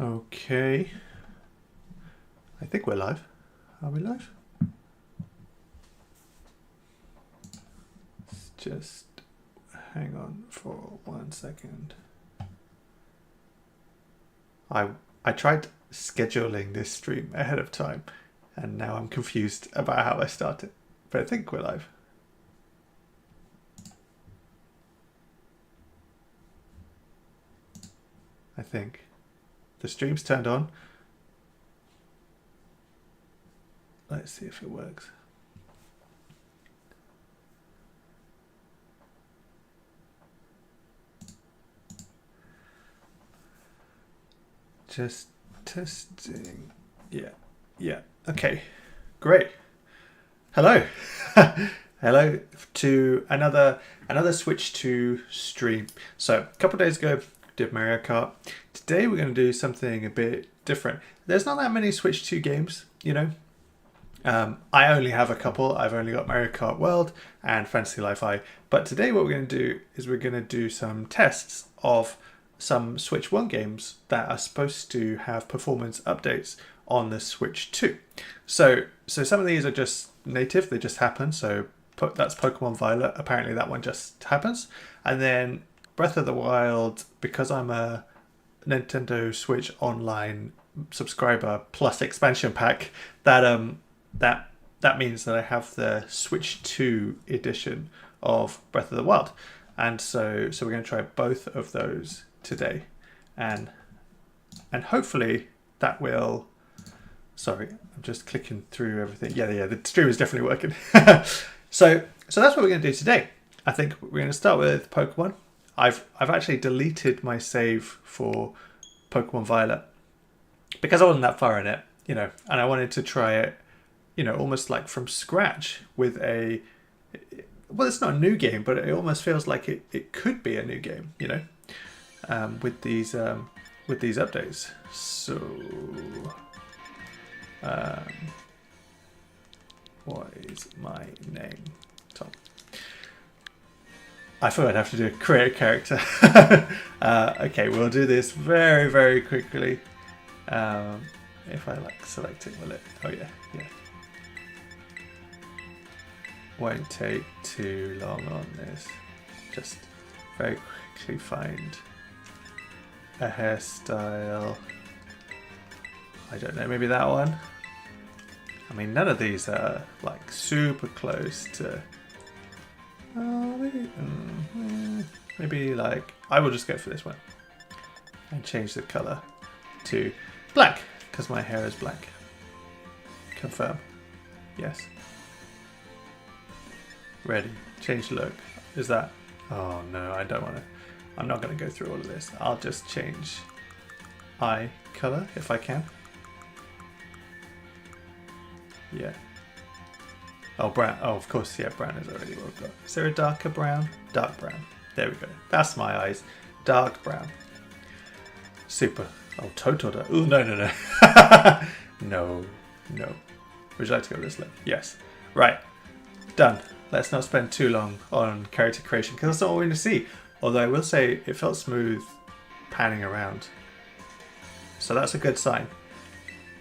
Okay. I think we're live. Are we live? Let's just hang on for 1 second. I tried scheduling this stream ahead of time and now I'm confused about how I started. But I think we're live. I think. The stream's turned on. Let's see if it works. Just testing. Yeah. Okay, great. Hello. Hello to another Switch 2 stream. So a couple of days ago, did Mario Kart. Today we're going to do something a bit different. There's not that many Switch 2 games, you know. I only have a couple. I've only got Mario Kart World and Fantasy Life I. But today what we're going to do is we're going to do some tests of some Switch 1 games that are supposed to have performance updates on the Switch 2. So some of these are just native, they just happen. So that's Pokemon Violet, apparently that one just happens. And then Breath of the Wild, because I'm a Nintendo Switch Online subscriber plus expansion pack, that means that I have the Switch 2 edition of Breath of the Wild. And so we're going to try both of those today, and hopefully that will. Sorry, I'm just clicking through everything. Yeah, the stream is definitely working. so that's what we're going to do today. I think we're going to start with Pokemon. I've actually deleted my save for Pokemon Violet because I wasn't that far in it, you know, and I wanted to try it, you know, almost like from scratch with a. Well, it's not a new game, but it almost feels like it could be a new game, you know, with these updates. So, what is my name? Tom. I thought I'd have to do a create a character. Okay, we'll do this very, very quickly. If I like select it, will it? Oh yeah. Won't take too long on this. Just very quickly find a hairstyle. I don't know, maybe that one? I mean, none of these are like super close to... maybe like... I will just go for this one. And change the colour to black, because my hair is black. Confirm. Yes. Ready. Change look. Is that... Oh no, I don't want to... I'm not going to go through all of this. I'll just change eye colour if I can. Yeah. Oh, brown. Oh, of course, yeah, brown is already what we've got. Is there a darker brown? Dark brown. There we go. That's my eyes. Dark brown. Super. Oh, total dark. Oh, no. No. Would you like to go this way? Yes. Right. Done. Let's not spend too long on character creation because that's not what we're going to see. Although I will say it felt smooth panning around. So that's a good sign.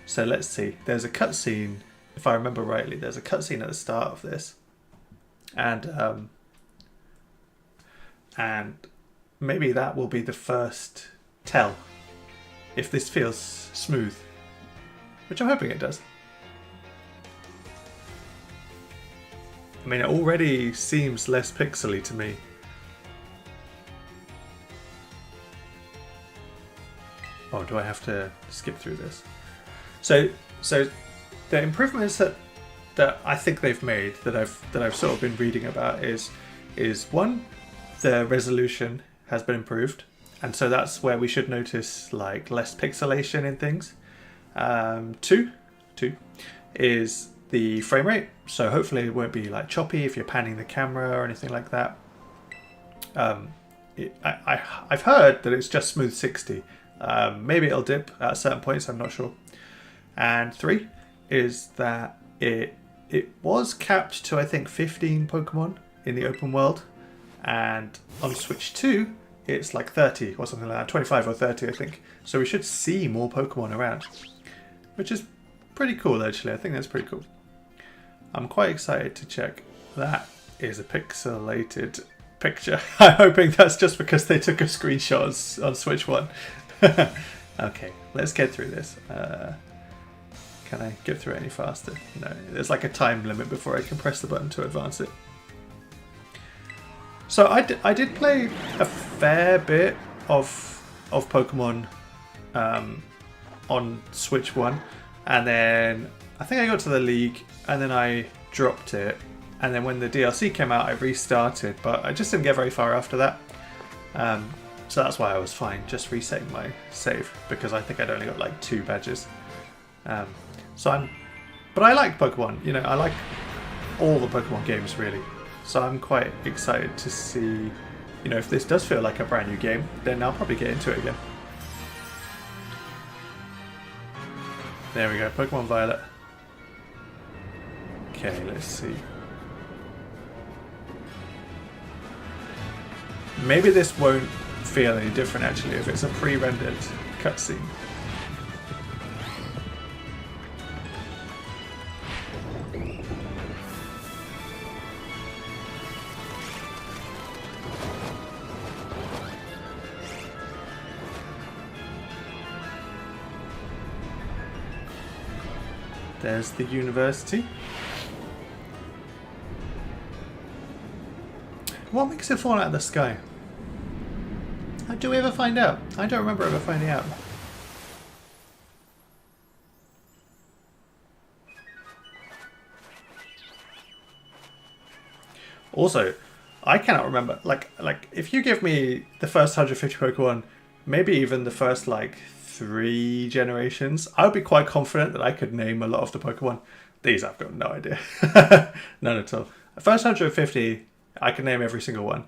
So let's see. There's a cutscene, if I remember rightly, there's a cutscene at the start of this. And maybe that will be the first tell if this feels smooth. Which I'm hoping it does. I mean, it already seems less pixely to me. Oh, do I have to skip through this? So the improvements that I think they've made, that I've sort of been reading about, is one, the resolution has been improved, and so that's where we should notice like less pixelation in things. Two is the frame rate, so hopefully it won't be like choppy if you're panning the camera or anything like that. I've heard that it's just smooth 60. Maybe it'll dip at certain points, I'm not sure. And 3 is that it was capped to I think 15 Pokemon in the open world, and on Switch 2 it's like 30 or something like that, 25 or 30 I think. So we should see more Pokemon around, which is pretty cool actually. I think that's pretty cool. I'm quite excited to check. That is a pixelated picture. I'm hoping that's just because they took a screenshot on Switch 1. Okay, let's get through this. Can I get through it any faster? No, there's like a time limit before I can press the button to advance it. So I did play a fair bit of Pokemon on Switch 1, and then I think I got to the League, and then I dropped it, and then when the DLC came out I restarted, but I just didn't get very far after that. So that's why I was fine just resetting my save, because I think I'd only got like 2 badges. But I like Pokemon, you know, I like all the Pokemon games really. So I'm quite excited to see, you know, if this does feel like a brand new game, then I'll probably get into it again. There we go, Pokemon Violet. Okay, let's see. Maybe this won't feel any different actually if it's a pre-rendered cutscene. There's the university. What makes it fall out of the sky? Do we ever find out? I don't remember ever finding out. Also, I cannot remember. Like if you give me the first 150 Pokemon, maybe even the first like 3 generations, I would be quite confident that I could name a lot of the Pokemon. These I've got no idea. None at all. The first 150, I can name every single one.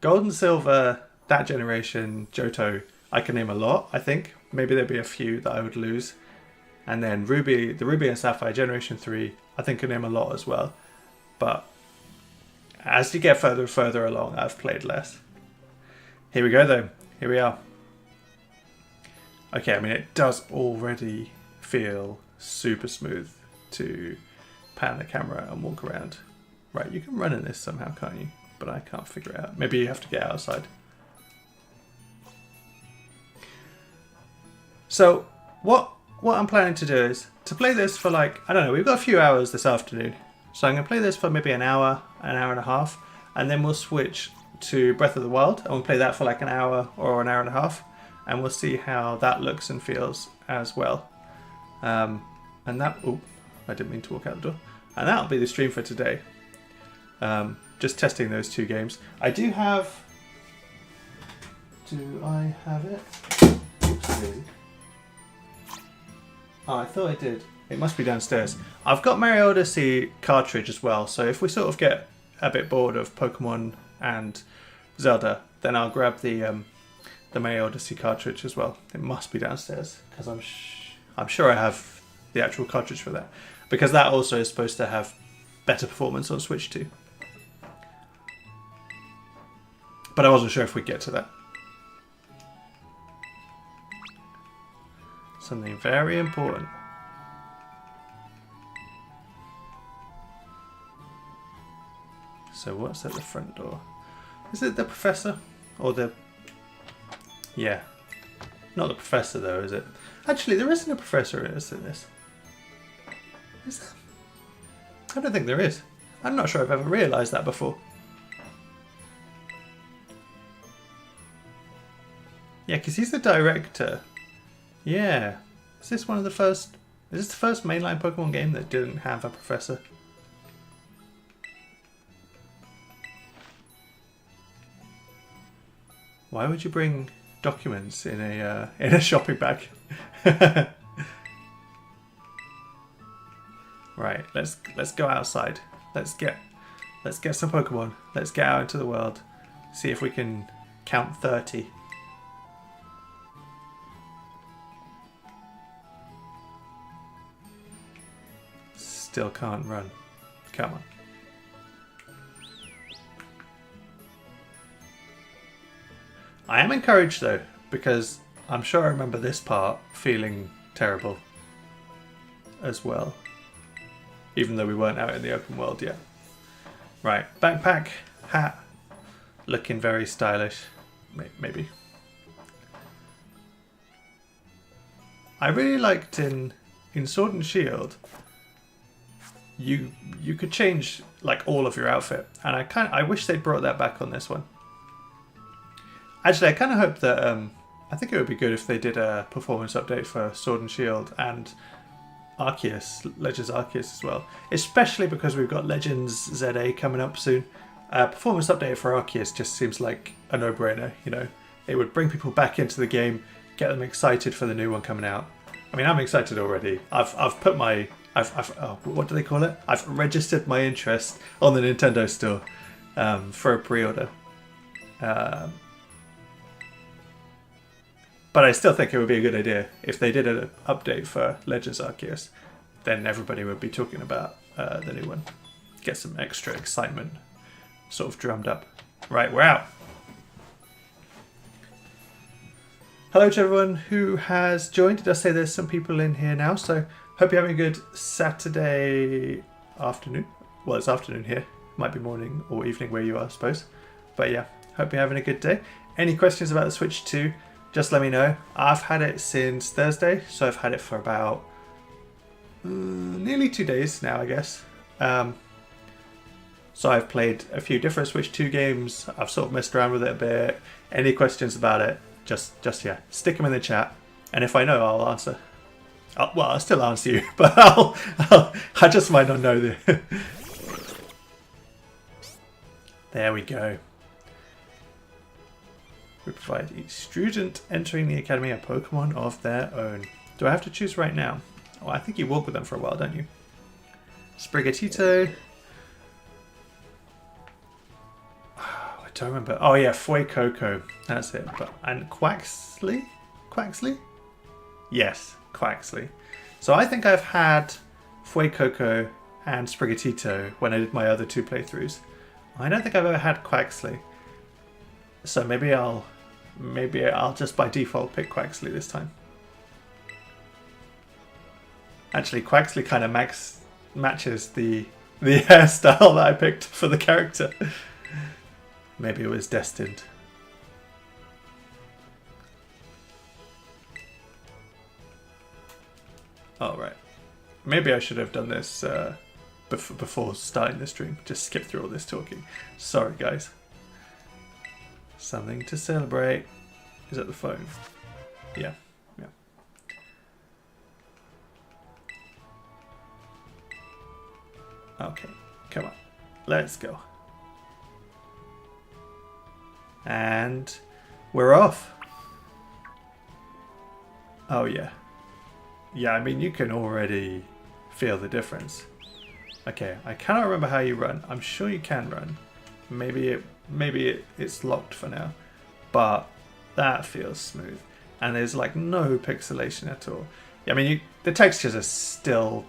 Gold and Silver, that generation, Johto, I can name a lot, I think. Maybe there'd be a few that I would lose. And then Ruby, the Ruby and Sapphire, generation 3, I think I can name a lot as well. But as you get further and further along, I've played less. Here we go though. Here we are. Okay, I mean, it does already feel super smooth to pan the camera and walk around. Right, you can run in this somehow, can't you? But I can't figure it out. Maybe you have to get outside. So, what I'm planning to do is to play this for like, I don't know, we've got a few hours this afternoon. So I'm going to play this for maybe an hour and a half, and then we'll switch to Breath of the Wild, and we'll play that for like an hour or an hour and a half, and we'll see how that looks and feels as well. And that, oh, I didn't mean to walk out the door. And that'll be the stream for today. Just testing those 2 games. I do have it? Oopsie. Oh, I thought I did. It must be downstairs. I've got Mario Odyssey cartridge as well, so if we sort of get a bit bored of Pokemon and Zelda, then I'll grab the Mario Odyssey cartridge as well. It must be downstairs, because I'm sure I have the actual cartridge for that. Because that also is supposed to have better performance on Switch 2. But I wasn't sure if we'd get to that. Something very important. So what's at the front door? Is it the professor? Or the... Yeah. Not the professor though, is it? Actually, there isn't a professor in this. Is there? I don't think there is. I'm not sure I've ever realised that before. Yeah, because he's the director. Yeah. Is this one of the first... Is this the first mainline Pokemon game that didn't have a professor? Why would you bring documents in a shopping bag? Right, let's go outside. Let's get some Pokemon. Let's get out into the world. See if we can count 30. Still can't run. Come on. I am encouraged though, because I'm sure I remember this part feeling terrible as well. Even though we weren't out in the open world yet. Right, backpack, hat, looking very stylish, maybe. I really liked in Sword and Shield, you could change like all of your outfit, and I wish they brought that back on this one. Actually, I kind of hope that I think it would be good if they did a performance update for Sword and Shield and Arceus, Legends Arceus as well, especially because we've got Legends ZA coming up soon. Performance update for Arceus just seems like a no-brainer, you know. It would bring people back into the game, get them excited for the new one coming out. I mean, I'm excited already. I've put my oh, what do they call it? I've registered my interest on the Nintendo store for a pre-order. But I still think it would be a good idea if they did an update for Legends Arceus. Then everybody would be talking about the new one. Get some extra excitement sort of drummed up. Right, we're out. Hello to everyone who has joined. Did I say there's some people in here now? So hope you're having a good Saturday afternoon. Well, it's afternoon here. Might be morning or evening where you are, I suppose. But yeah, hope you're having a good day. Any questions about the Switch 2? Just let me know. I've had it since Thursday, so I've had it for about nearly 2 days now, I guess. So I've played a few different Switch 2 games. I've sort of messed around with it a bit. Any questions about it, just yeah, stick them in the chat. And if I know, I'll answer. Well, I'll still answer you, but I just might not know the... There we go. We provide each student entering the academy a Pokemon of their own. Do I have to choose right now? Oh, I think you walk with them for a while, don't you? Sprigatito. Oh, I don't remember. Oh yeah, Fuecoco. That's it. And Quaxley? Quaxley? Yes, Quaxley. So I think I've had Fuecoco and Sprigatito when I did my other 2 playthroughs. I don't think I've ever had Quaxley. So maybe I'll just by default pick Quaxley this time. Actually, Quaxley kind of matches the hairstyle that I picked for the character. Maybe it was destined. Oh, right. Maybe I should have done this before starting the stream. Just skip through all this talking. Sorry, guys. Something to celebrate. Is that the phone? Yeah. Yeah. Okay. Come on. Let's go. And we're off. Oh, yeah. Yeah, I mean, you can already feel the difference. Okay, I cannot remember how you run. I'm sure you can run. Maybe it's locked for now, but that feels smooth, and there's like no pixelation at all. I mean, the textures are still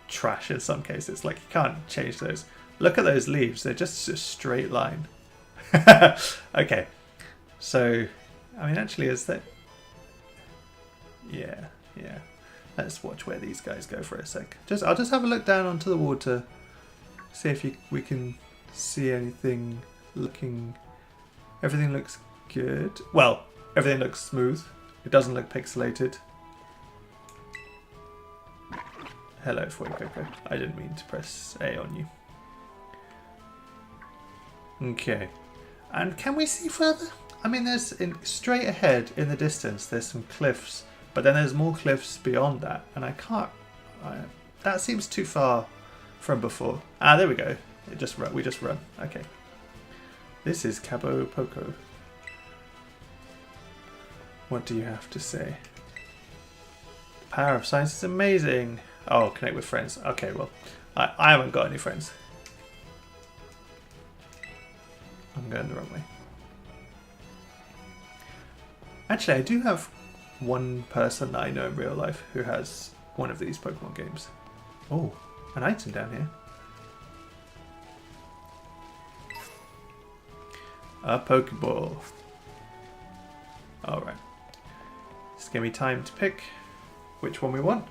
trash in some cases. Like, you can't change those. Look at those leaves; they're just a straight line. Okay, so I mean, actually, is that? Yeah. Let's watch where these guys go for a sec. I'll just have a look down onto the water, see if we can see anything. Everything looks good. Well, everything looks smooth. It doesn't look pixelated. Hello, Fuecoco. I didn't mean to press A on you. Okay. And can we see further? I mean, there's straight ahead in the distance, there's some cliffs, but then there's more cliffs beyond that, and I can't... that seems too far from before. Ah, there we go. We just run. Okay. This is Cabo Poco. What do you have to say? The power of science is amazing. Oh, connect with friends. Okay, well, I haven't got any friends. I'm going the wrong way. Actually, I do have one person that I know in real life who has one of these Pokemon games. Oh, an item down here. A Pokeball. Alright. Just give me time to pick which one we want.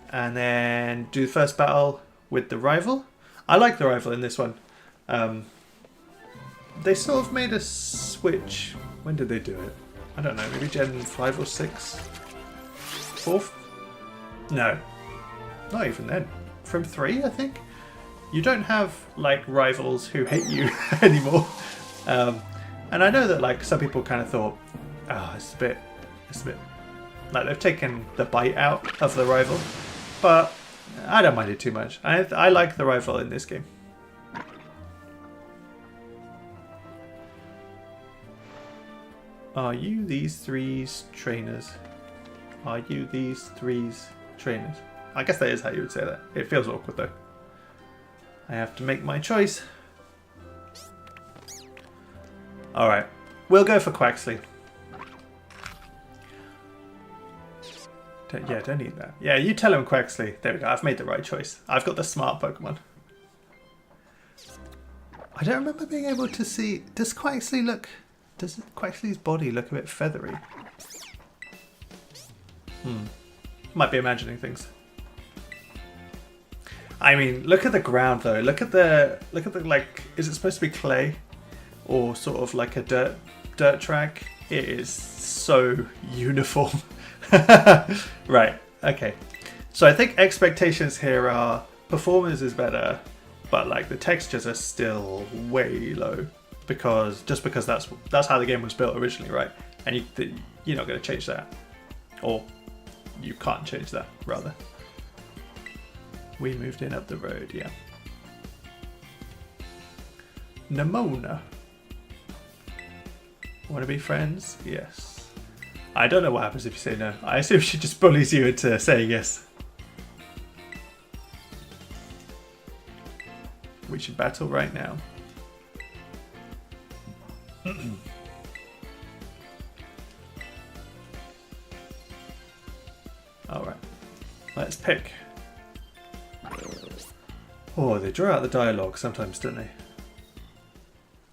And then do the first battle with the rival. I like the rival in this one. They sort of made a switch. When did they do it? I don't know, maybe Gen 5 or 6? 4th? No. Not even then. From 3, I think? You don't have, like, rivals who hate you anymore. And I know that, like, some people kind of thought, oh, it's a bit, like, they've taken the bite out of the rival. But I don't mind it too much. I like the rival in this game. Are you these three's trainers? Are you these three's trainers? I guess that is how you would say that. It feels awkward though. I have to make my choice. Alright. We'll go for Quaxley. Yeah, don't need that. Yeah, you tell him Quaxley. There we go. I've made the right choice. I've got the smart Pokemon. I don't remember being able to see... Does Quaxley look... Does Quaxley's body look a bit feathery? Might be imagining things. I mean, look at the ground though. Look at the like. Is it supposed to be clay, or sort of like a dirt track? It is so uniform. Right. Okay. So I think expectations here are performance is better, but like the textures are still way low because that's how the game was built originally, right? And you're not going to change that, or you can't change that rather. We moved in up the road, yeah. Nimona. Want to be friends? Yes. I don't know what happens if you say no. I assume she just bullies you into saying yes. We should battle right now. Alright. Let's pick. Oh, they draw out the dialogue sometimes, don't they?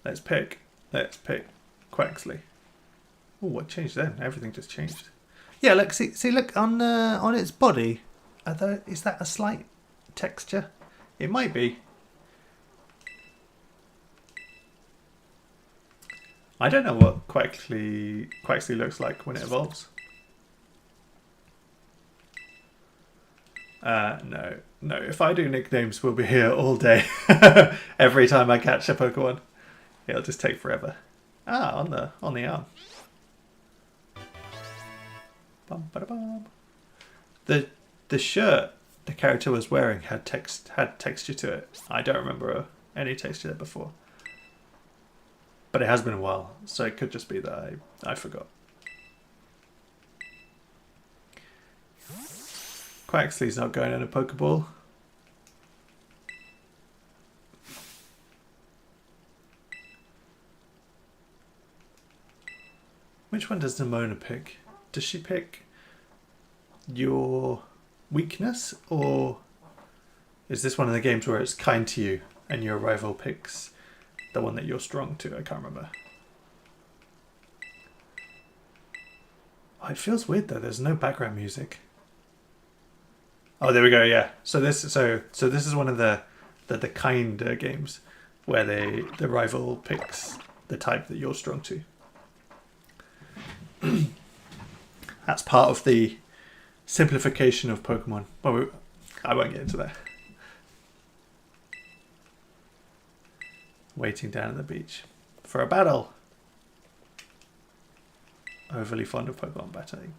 Let's pick. Let's pick Quaxley. Oh, what changed then? Everything just changed. Yeah, look, see, look on its body. Is that a slight texture? It might be. I don't know what Quaxley looks like when it evolves. No. If I do nicknames, we'll be here all day. Every time I catch a Pokemon, it'll just take forever. Ah, on the arm. Bum, ba, da, bum. The shirt the character was wearing had texture to it. I don't remember any texture there before, but it has been a while, so it could just be that I forgot. Quaxley's not going in a Pokeball. Which one does Nimona pick? Does she pick your weakness, or is this one of the games where it's kind to you and your rival picks the one that you're strong to? I can't remember. Oh, it feels weird though. There's no background music. Oh, there we go. Yeah. So this is one of the kinder games where the rival picks the type that you're strong to. That's part of the simplification of Pokemon. Well, I won't get into that. Waiting down at the beach for a battle. Overly fond of Pokemon battling.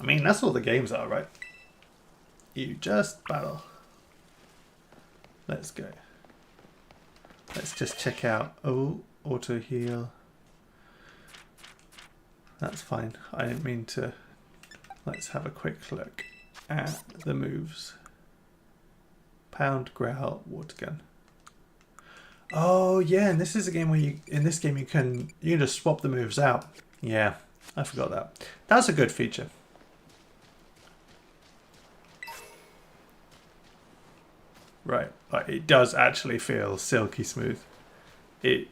I mean, that's all the games are, right? You just battle. Let's go. Let's just check out. Oh, auto heal. That's fine. I didn't mean to. Let's have a quick look at the moves. Pound, growl, water gun. Oh yeah, and this is a game where you can just swap the moves out. Yeah, I forgot that. That's a good feature. Right, like it does actually feel silky smooth. It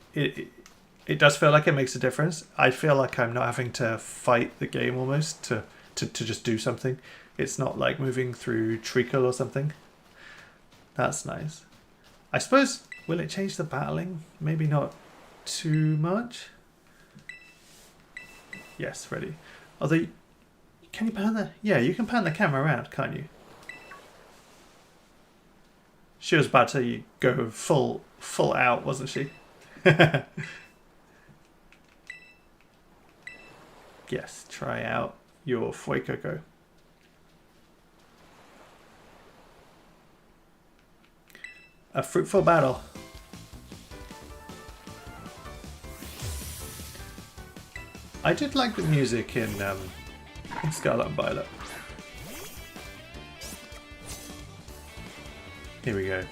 it does feel like it makes a difference. I feel like I'm not having to fight the game almost to just do something. It's not like moving through treacle or something. That's nice. I suppose, will it change the battling? Maybe not too much. Yes, ready. Although, can you pan the... Yeah, you can pan the camera around, can't you? She was about to go full out, wasn't she? Yes, try out your Fuecoco. A fruitful battle. I did like the music in Scarlet and Violet. Here we go.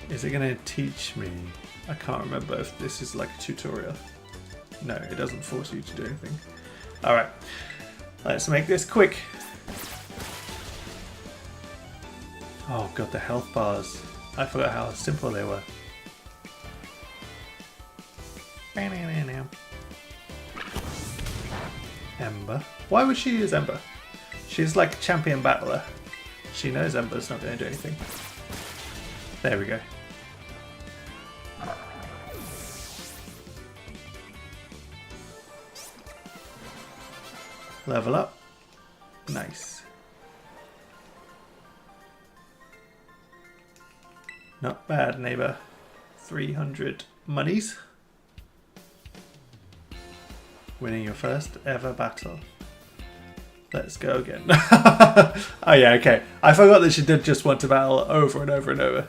Is it going to teach me? I can't remember if this is like a tutorial. No, it doesn't force you to do anything. Alright, let's make this quick. Oh god, the health bars. I forgot how simple they were. Ember. Why would she use Ember? She's like a champion battler. She knows Ember's not going to do anything. There we go. Level up. Nice. Not bad, neighbor. 300 monies. Winning your first ever battle. Let's go again. Oh yeah, okay. I forgot that she did just want to battle over and over and over.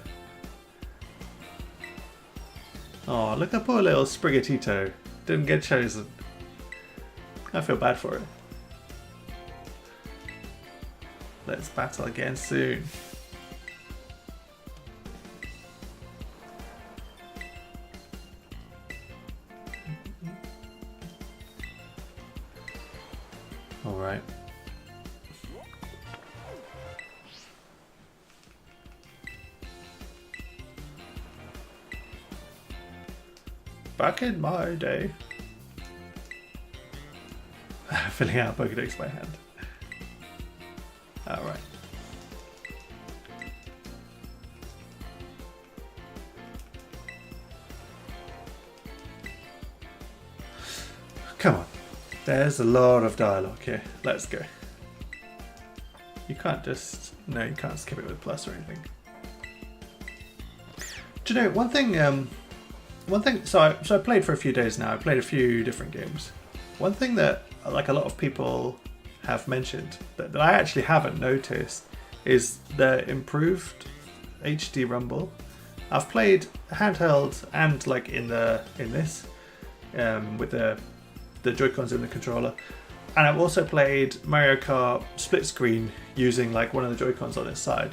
Oh, look at poor little Sprigatito. Didn't get chosen. I feel bad for it. Let's battle again soon. All right. Back in my day. Filling out Pokedex by hand. Alright. Come on. There's a lot of dialogue here. Let's go. You can't just... No, you can't skip it with plus or anything. Do you know, one thing... So I played for a few days now. I played a few different games. One thing that like a lot of people have mentioned that I actually haven't noticed is the improved HD rumble. I've played handheld and like in this with the Joy-Cons in the controller, and I've also played Mario Kart split screen using like one of the Joy-Cons on its side.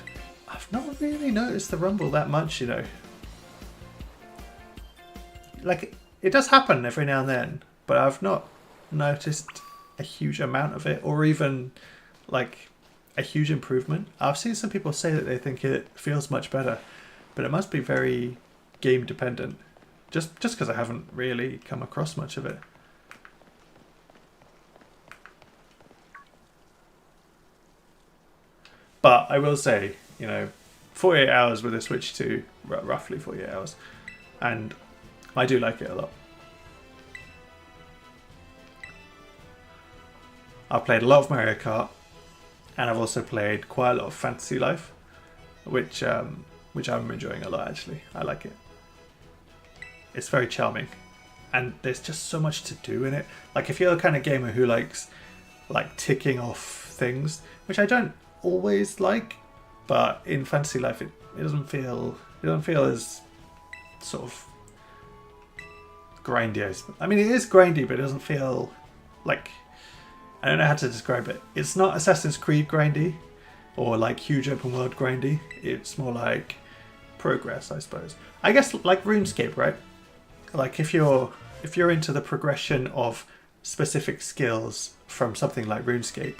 I've not really noticed the rumble that much, you know. Like it does happen every now and then, but I've not noticed a huge amount of it, or even like a huge improvement. I've seen some people say that they think it feels much better, but it must be very game dependent. Just because I haven't really come across much of it. But I will say, you know, 48 hours with a Switch 2, roughly 48 hours, and I do like it a lot. I've played a lot of Mario Kart, and I've also played quite a lot of Fantasy Life, which I'm enjoying a lot actually. I like it. It's very charming, and there's just so much to do in it. Like if you're the kind of gamer who likes like ticking off things, which I don't always like, but in Fantasy Life it doesn't feel as sort of grindy. I mean, it is grindy, but it doesn't feel like, I don't know how to describe it. It's not Assassin's Creed grindy or like huge open world grindy. It's more like progress, I suppose. I guess like RuneScape, right? Like if you're into the progression of specific skills from something like RuneScape,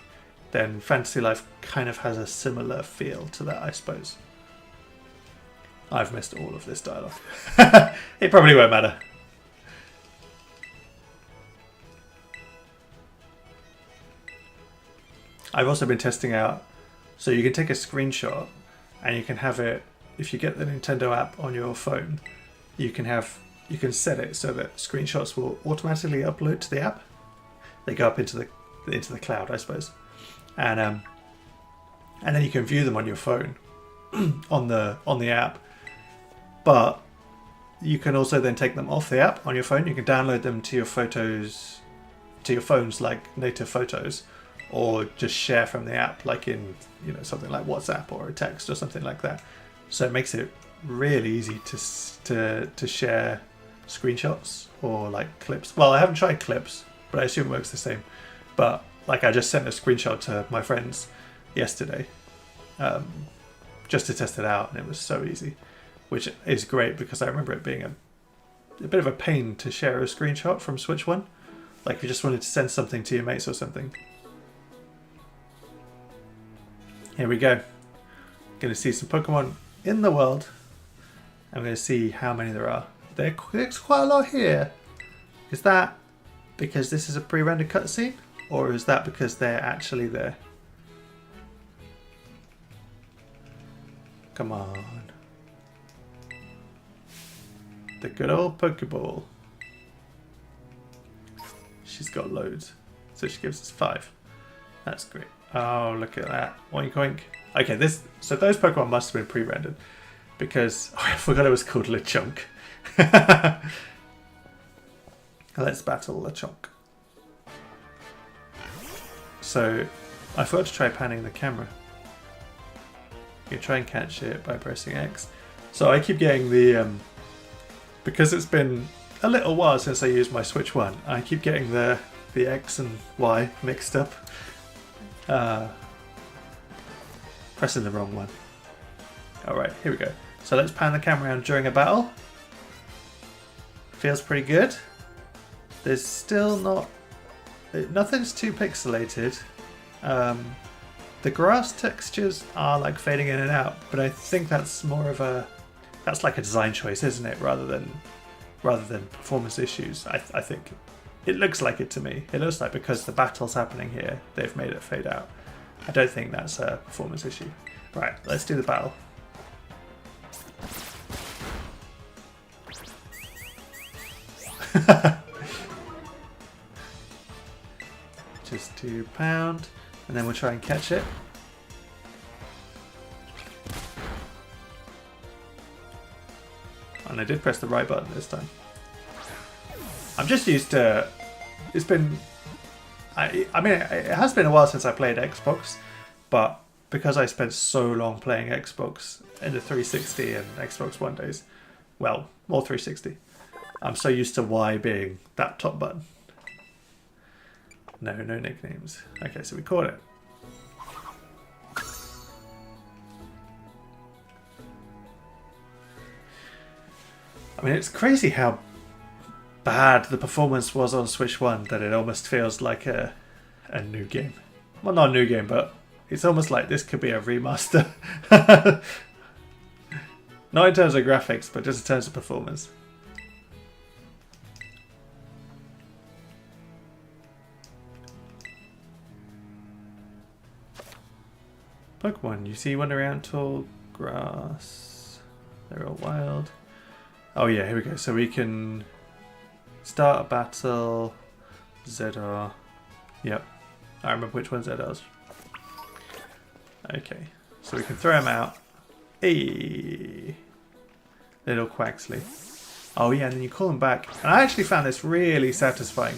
then Fantasy Life kind of has a similar feel to that, I suppose. I've missed all of this dialogue. It probably won't matter. I've also been testing out, so you can take a screenshot and you can have it, if you get the Nintendo app on your phone, you can set it so that screenshots will automatically upload to the app. They go up into the cloud, I suppose, and then you can view them on your phone on the app. But you can also then take them off the app on your phone. You can download them to your photos, to your phones, like native photos, or just share from the app, like in something like WhatsApp or a text or something like that. So it makes it really easy to share screenshots or like clips. Well, I haven't tried clips, but I assume it works the same. But like I just sent a screenshot to my friends yesterday, just to test it out, and it was so easy, which is great because I remember it being a bit of a pain to share a screenshot from Switch 1. Like if you just wanted to send something to your mates or something. Here we go. Going to see some Pokemon in the world. I'm going to see how many there are. There's quite a lot here. Is that because this is a pre-rendered cutscene? Or is that because they're actually there? Come on. The good old Pokeball. She's got loads. So she gives us 5. That's great. Oh, look at that. Oink oink. Okay, so those Pokemon must have been pre-rendered. Because I forgot it was called Lechonk. Let's battle Lechonk. So I forgot to try panning the camera. You try and catch it by pressing X. So I keep getting the because it's been a little while since I used my Switch 1, I keep getting the X and Y mixed up. Pressing the wrong one. Alright, here we go. So let's pan the camera around during a battle. Feels pretty good. There's still nothing's too pixelated. The grass textures are like fading in and out, but I think that's more of that's like a design choice, isn't it? Rather than performance issues. I think it looks like it to me. It looks like because the battle's happening here, they've made it fade out. I don't think that's a performance issue. Right, let's do the battle. Just to pound, and then we'll try and catch it. And I did press the right button this time. I'm just used to... It's been... I mean, it has been a while since I played Xbox, but because I spent so long playing Xbox in the 360 and Xbox One days, well, more 360, I'm so used to Y being that top button. No nicknames. Okay, so we caught it. I mean, it's crazy how bad the performance was on Switch 1 that it almost feels like a new game. Well, not a new game, but it's almost like this could be a remaster. Not in terms of graphics, but just in terms of performance. Pokemon you see wander around tall grass. They're all wild. Oh yeah, here we go. So we can start a battle. ZR. Yep. I remember which one ZR's. Okay. So we can throw him out. Hey, little Quaxley. Oh yeah, and then you call him back. And I actually found this really satisfying,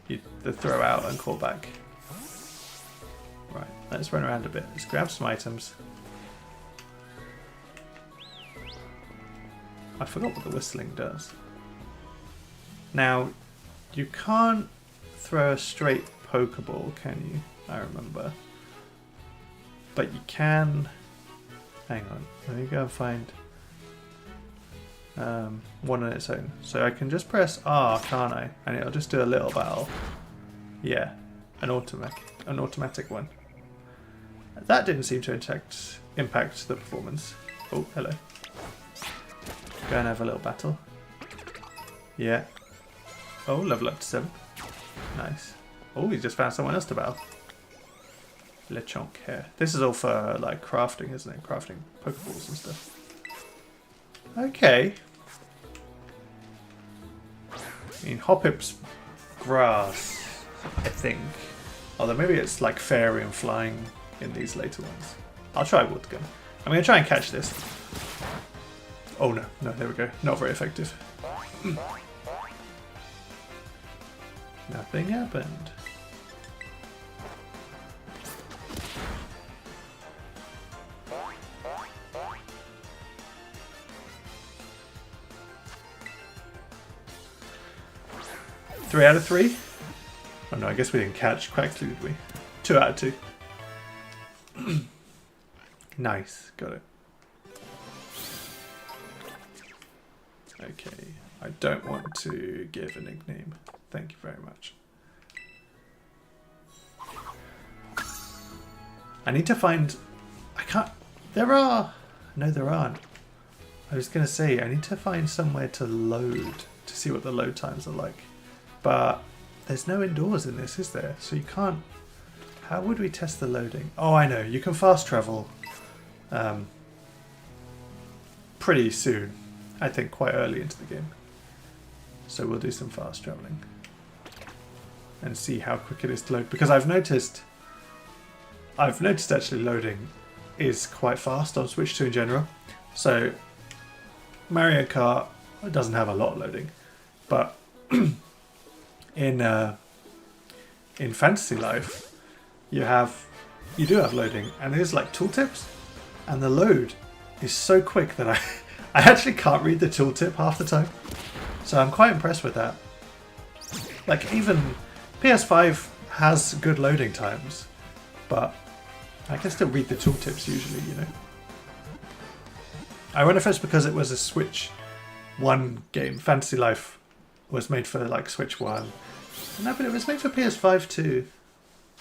the throw out and call back. Right, let's run around a bit. Let's grab some items. I forgot what the whistling does. Now, you can't throw a straight Pokeball, can you? I remember. But you can... Hang on, let me go and find one on its own. So I can just press R, can't I? And it'll just do a little battle. Yeah, an automatic one. That didn't seem to impact the performance. Oh, hello. Go and have a little battle. Yeah. Oh, level up to 7. Nice. Oh, he just found someone else to battle. Lechonk here. This is all for like crafting, isn't it? Crafting Pokeballs and stuff. Okay. I mean, Hoppip's grass, I think. Although maybe it's like fairy and flying in these later ones. I'll try Wood Gun. I'm going to try and catch this. Oh no, no, there we go. Not very effective. Nothing happened. Three out of 3? Oh no, I guess we didn't catch Quaxley, did we? 2 out of 2. Nice, got it. Okay, I don't want to give a nickname. Thank you very much. I need to find... I can't... There are... No, there aren't. I was going to say, I need to find somewhere to load to see what the load times are like. But there's no indoors in this, is there? So you can't... How would we test the loading? Oh, I know. You can fast travel pretty soon. I think quite early into the game. So we'll do some fast traveling. And see how quick it is to load. Because I've noticed actually loading is quite fast on Switch 2 in general. So Mario Kart doesn't have a lot of loading. But in Fantasy Life, you do have loading, and there's like tooltips, and the load is so quick that I actually can't read the tooltip half the time. So I'm quite impressed with that. Like even PS5 has good loading times, but I can still read the tooltips usually, you know. I wonder if it's because it was a Switch 1 game. Fantasy Life was made for like Switch 1. No, but it was made for PS5 too.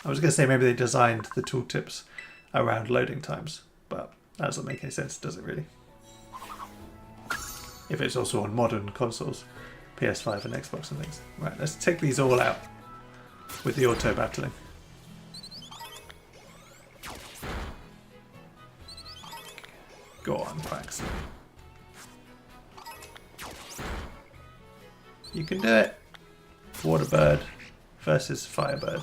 I was going to say maybe they designed the tooltips around loading times, but that doesn't make any sense, does it really? If it's also on modern consoles, PS5 and Xbox and things. Right, let's take these all out with the auto battling. Go on, Quaxley. You can do it. Water bird versus firebird.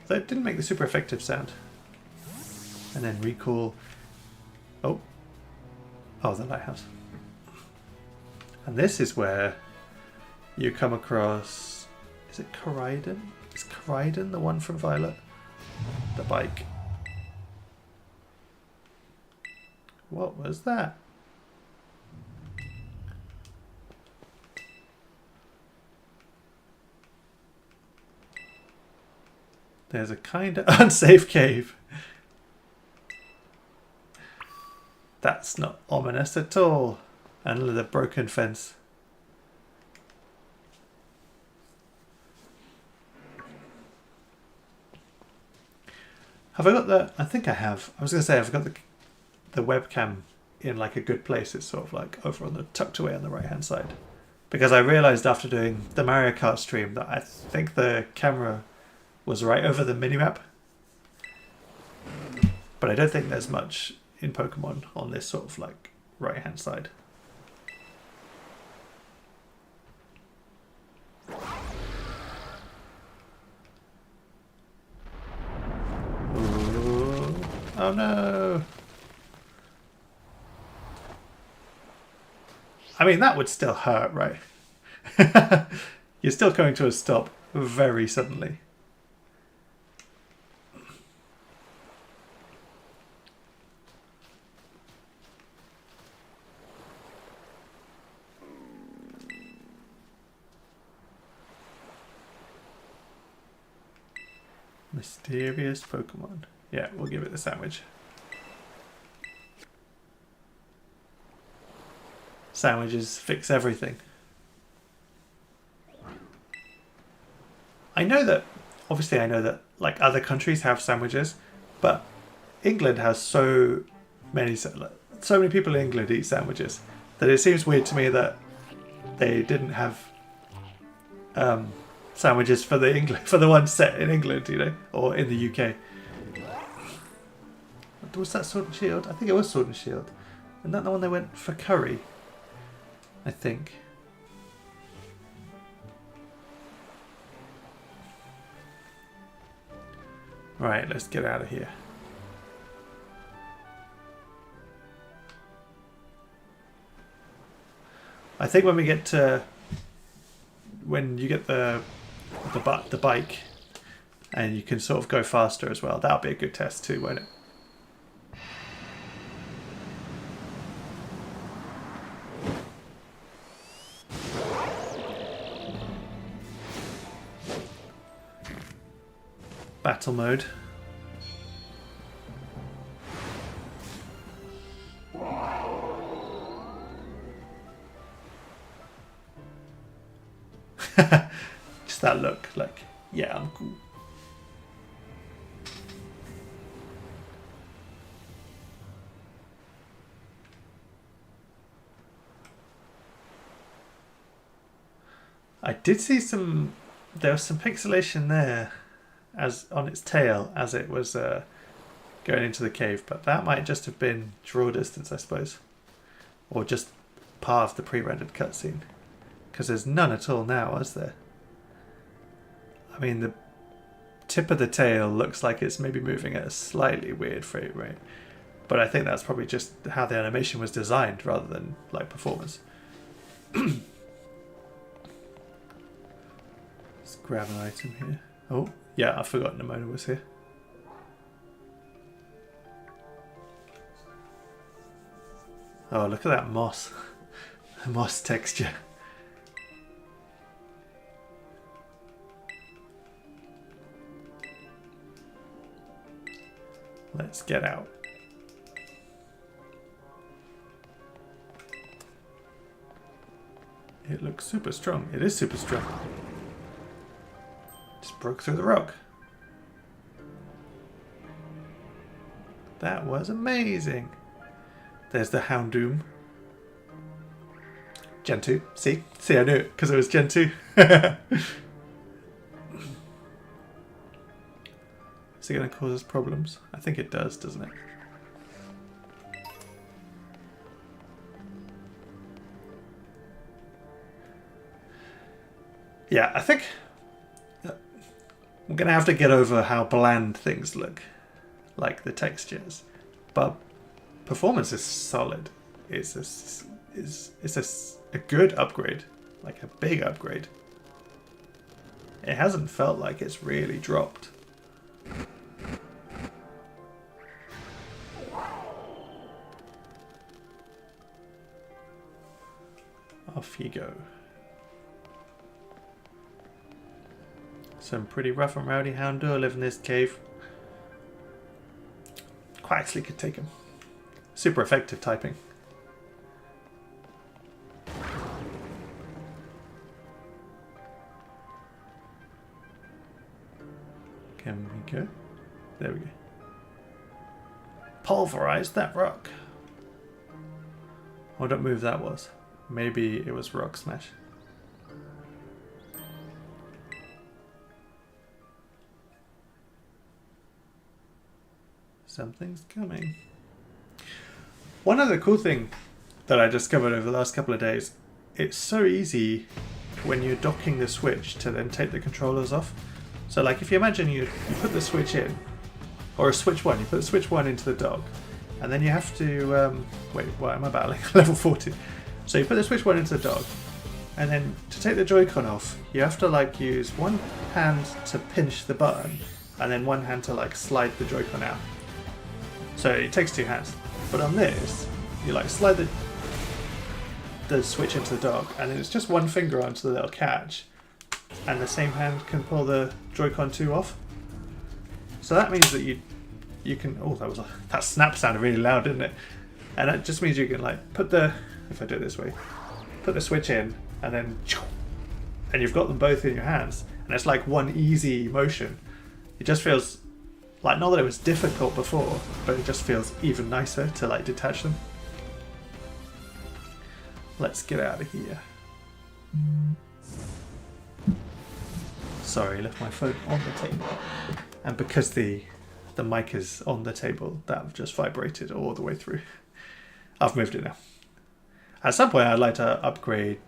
Though it didn't make the super effective sound. And then recall. Oh. Oh, the lighthouse. And this is where you come across... Is it Koraidon? Is Koraidon the one from Violet? The bike. What was that? There's a kind of unsafe cave. That's not ominous at all. And the broken fence. Have I got the... I think I have. I was going to say I've got the webcam in like a good place. It's sort of like over on the tucked away on the right hand side. Because I realised after doing the Mario Kart stream that I think the camera was right over the minimap. But I don't think there's much in Pokemon on this sort of like right hand side. Ooh. Oh no! I mean, that would still hurt, right? You're still coming to a stop very suddenly. Mysterious Pokemon. Yeah, we'll give it the sandwich. Sandwiches fix everything. I know that, obviously I know that like other countries have sandwiches, but England has so many people in England eat sandwiches that it seems weird to me that they didn't have sandwiches for the ones set in England, you know, or in the UK. Was that Sword and Shield? I think it was Sword and Shield. Isn't that the one they went for curry? I think. Right, let's get out of here. I think when we get to... when you get the bike and you can sort of go faster as well, that'll be a good test too, won't it? Battle mode. Just that look, like, yeah, I'm cool. I did see there was some pixelation there as on its tail as it was going into the cave, but that might just have been draw distance, I suppose, or just part of the pre-rendered cutscene, because there's none at all now, is there? I mean, the tip of the tail looks like it's maybe moving at a slightly weird frame rate, but I think that's probably just how the animation was designed rather than like performance. Let's grab an item here. Oh, yeah, I've forgotten Nimona was here. Oh, look at that moss. Moss texture. Let's get out. It looks super strong. It is super strong. Just broke through the rock. That was amazing. There's the Houndoom. Gen 2. See? See, I knew it because it was Gen 2. Is it going to cause us problems? I think it does, doesn't it? Yeah, I think I'm going to have to get over how bland things look, like the textures. But performance is solid. It's a good upgrade, like a big upgrade. It hasn't felt like it's really dropped. Off you go. Some pretty rough and rowdy Houndour live in this cave. Quite actually could take him. Super effective typing. Can we go? There we go. Pulverize that rock. Oh, what move that was. Maybe it was rock smash. Something's coming. One other cool thing that I discovered over the last couple of days, it's so easy when you're docking the Switch to then take the controllers off. So like if you imagine you put the Switch in, or a Switch 1, you put the Switch 1 into the dock, and then you have to, wait, why am I battling? Level 40. So you put the Switch 1 into the dock, and then to take the Joy-Con off, you have to like use one hand to pinch the button, and then one hand to like slide the Joy-Con out. So it takes two hands. But on this, you like slide the Switch into the dock, and then it's just one finger onto the little catch, and the same hand can pull the Joy-Con 2 off. So that means that you can. Oh, that snap sounded really loud, didn't it? And that just means you can like put the. If I do it this way, put the Switch in, and then, and you've got them both in your hands, and it's like one easy motion. It just feels like, not that it was difficult before, but it just feels even nicer to like detach them. Let's get out of here. Sorry, I left my phone on the table. And because the the mic is on the table. That just vibrated all the way through. I've moved it now. At some point, I'd like to upgrade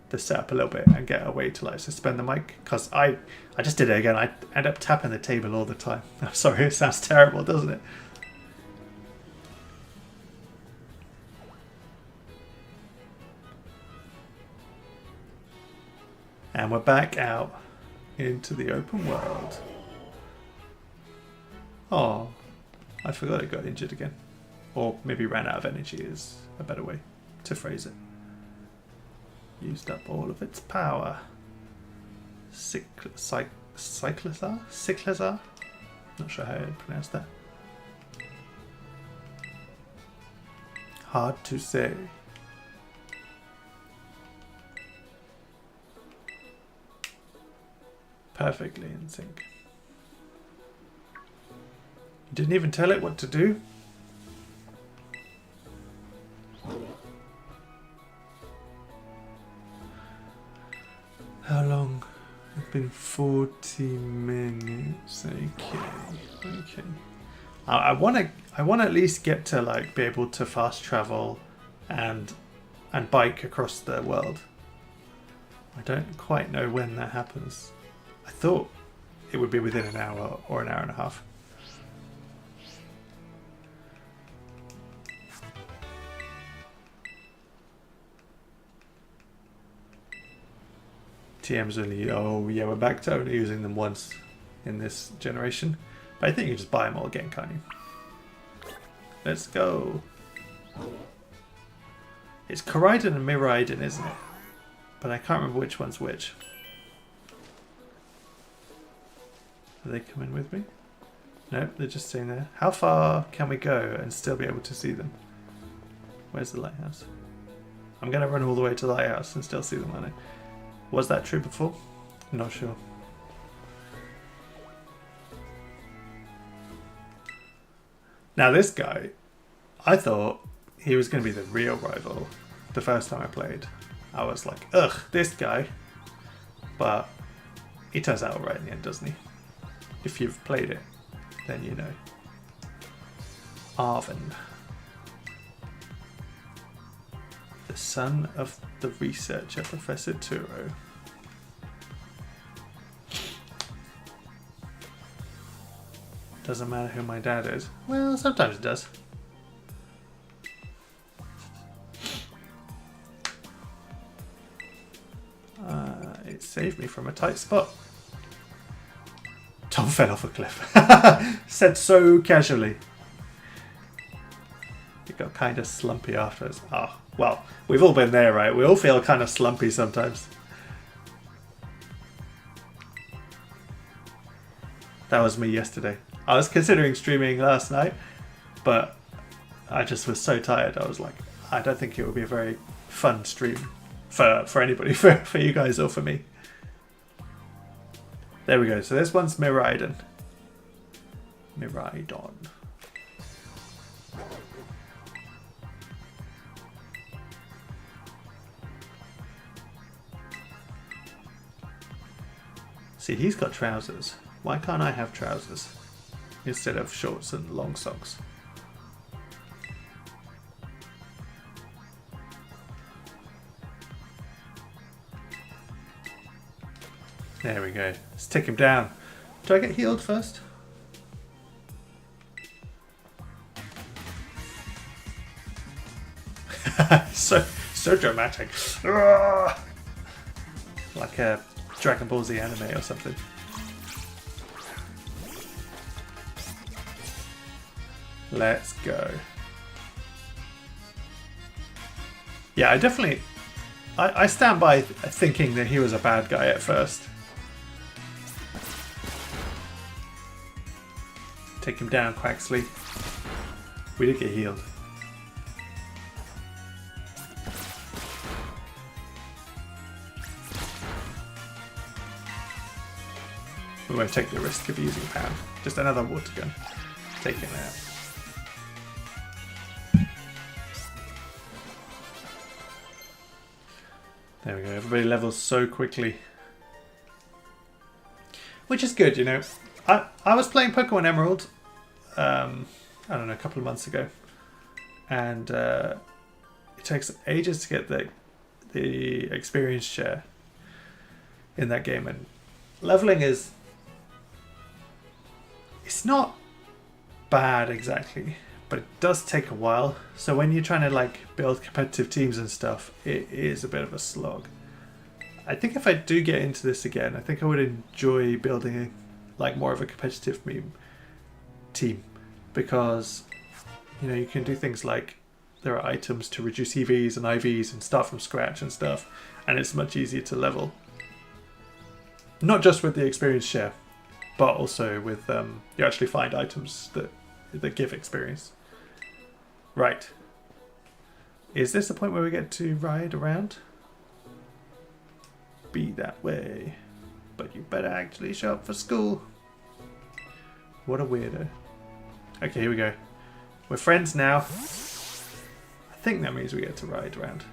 the setup a little bit and get a way to like suspend the mic, because I just did it again. I end up tapping the table all the time. I'm sorry, it sounds terrible, doesn't it? And we're back out into the open world. Oh, I forgot it got injured again. Or maybe ran out of energy is a better way to phrase it. Used up all of its power. Cyclizar? Cyclizar? Not sure how to pronounce that. Hard to say. Perfectly in sync. You didn't even tell it what to do? How long? It's been 40 minutes. Okay. I want to at least get to like be able to fast travel and bike across the world. I don't quite know when that happens. I thought it would be within an hour or an hour and a half. TM's only, oh yeah, we're back to only using them once in this generation. But I think you just buy them all again, can't you? Let's go. It's Koraidon and Miraidon, isn't it? But I can't remember which one's which. Are they coming with me? Nope, they're just staying there. How far can we go and still be able to see them? Where's the lighthouse? I'm going to run all the way to the lighthouse and still see them, aren't I? Was that true before? I'm not sure. Now this guy, I thought he was going to be the real rival the first time I played. I was like, ugh, this guy. But he turns out alright in the end, doesn't he? If you've played it, then you know. Arven. The son of the researcher, Professor Turo. Doesn't matter who my dad is. Well, sometimes it does. It saved me from a tight spot. Tom fell off a cliff. Said so casually. It got kind of slumpy afterwards. Oh, well, we've all been there, right? We all feel kind of slumpy sometimes. That was me yesterday. I was considering streaming last night, but I just was so tired. I was like, I don't think it would be a very fun stream for anybody, for you guys or for me. There we go. So this one's Miraidon. Miraidon. See, he's got trousers. Why can't I have trousers instead of shorts and long socks? There we go. Let's take him down. Do I get healed first? so dramatic. Like a Dragon Ball Z anime or something. Let's go. Yeah, I stand by thinking that he was a bad guy at first. Take him down, Quaxley. We did get healed. We won't take the risk of using pound. Just another water gun. Take him out. There we go. Everybody levels so quickly. Which is good, you know. I was playing Pokemon Emerald I don't know, a couple of months ago, and it takes ages to get the experience share in that game, and leveling is, it's not bad exactly, but it does take a while. So when you're trying to like build competitive teams and stuff, it is a bit of a slog. I think if I do get into this again, I think I would enjoy building like more of a competitive team, because you know you can do things like there are items to reduce EVs and IVs and start from scratch and stuff, and it's much easier to level. Not just with the experience share, but also with you actually find items that give experience. Right. Is this the point where we get to ride around? Be that way. But you better actually show up for school. What a weirdo. Okay, here we go. We're friends now. I think that means we get to ride around.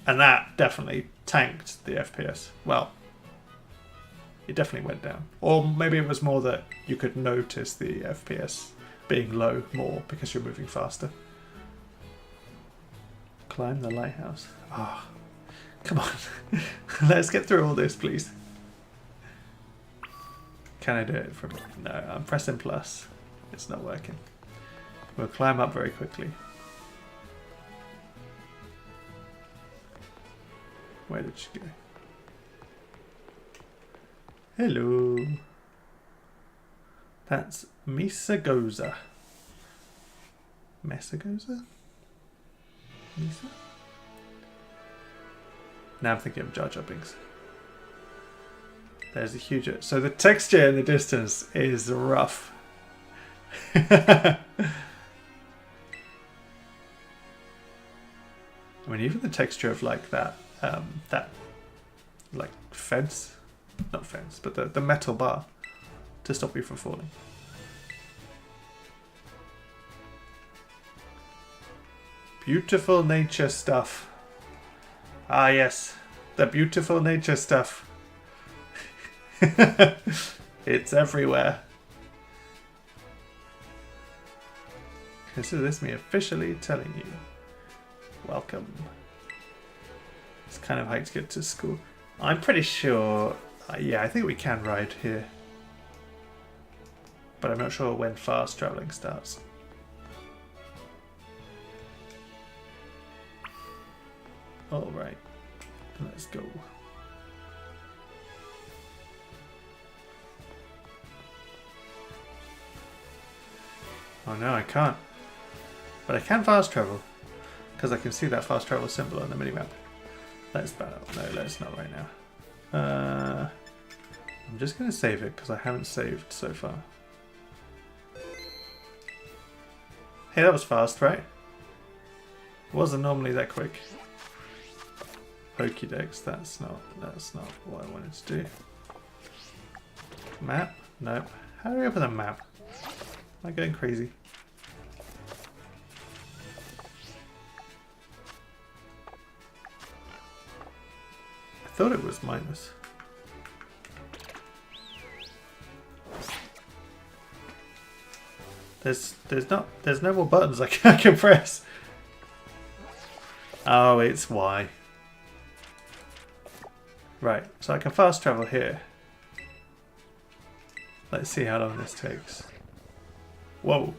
And that definitely tanked the FPS. Well, it definitely went down. Or maybe it was more that you could notice the FPS being low more because you're moving faster. Climb the lighthouse. Ah, oh, come on. Let's get through all this, please. Can I do it from... No, I'm pressing plus. It's not working. We'll climb up very quickly. Where did she go? Hello. That's Misagoza. Mesagoza? Misa? Now I'm thinking of Jar Jar Binks. There's a huge... So the texture in the distance is rough. I mean, even the texture of like that like fence, not fence, but the metal bar to stop you from falling. Beautiful nature stuff. Ah yes, the beautiful nature stuff. It's everywhere. Consider this me officially telling you. Welcome. It's kind of hard to get to school. I'm pretty sure... yeah, I think we can ride here. But I'm not sure when fast traveling starts. Alright. Let's go. Oh no, I can't. But I can fast travel. Because I can see that fast travel symbol on the minimap. Let's battle. No, let's not right now. I'm just going to save it because I haven't saved so far. Hey, that was fast, right? It wasn't normally that quick. Pokédex, that's not what I wanted to do. Map? Nope. How do we open a map? Am I going crazy? I thought it was minus. There's no more buttons I can press. Oh, it's Y. Right, so I can fast travel here. Let's see how long this takes. Whoa.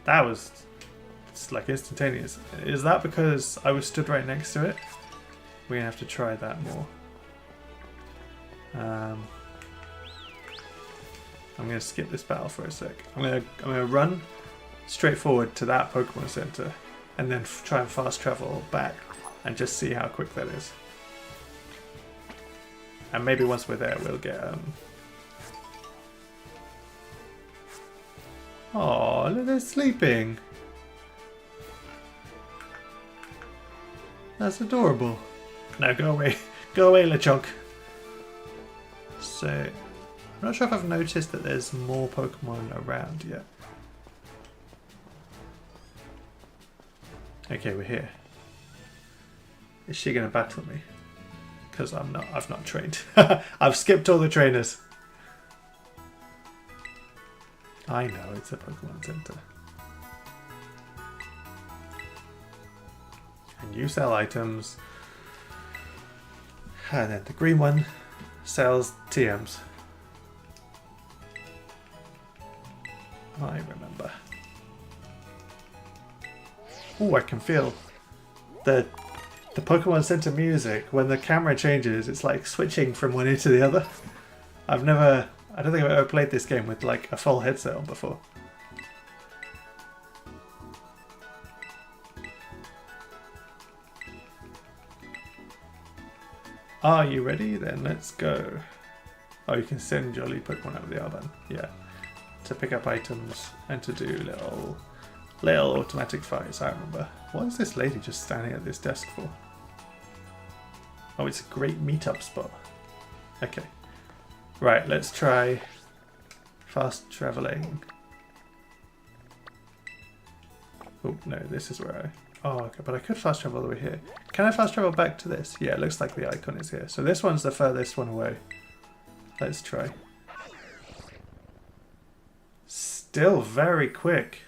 That was... it's like instantaneous. Is that because I was stood right next to it? We're gonna have to try that more. I'm gonna skip this battle for a sec. I'm gonna run straight forward to that Pokemon Center and then try and fast travel back and just see how quick that is. And maybe once we're there, we'll get oh, look, they're sleeping. That's adorable. No, go away. Go away, LeChonk. So, I'm not sure if I've noticed that there's more Pokemon around yet. Okay, we're here. Is she going to battle me? because I've not trained. I've skipped all the trainers. I know it's a Pokemon Center. And you sell items. And then the green one sells TMs. I remember. Oh, I can feel the Pokemon Center music when the camera changes. It's like switching from one ear to the other. I don't think I've ever played this game with like a full headset on before. Are you ready? Then let's go. Oh, you can send your lead Pokemon out of the R button. Yeah. To pick up items and to do little automatic fights, I remember. What is this lady just standing at this desk for? Oh, it's a great meetup spot. Okay. Right, let's try fast traveling. Oh, no, this is where oh, okay, but I could fast travel all the way here. Can I fast travel back to this? Yeah, it looks like the icon is here. So this one's the furthest one away. Let's try. Still very quick.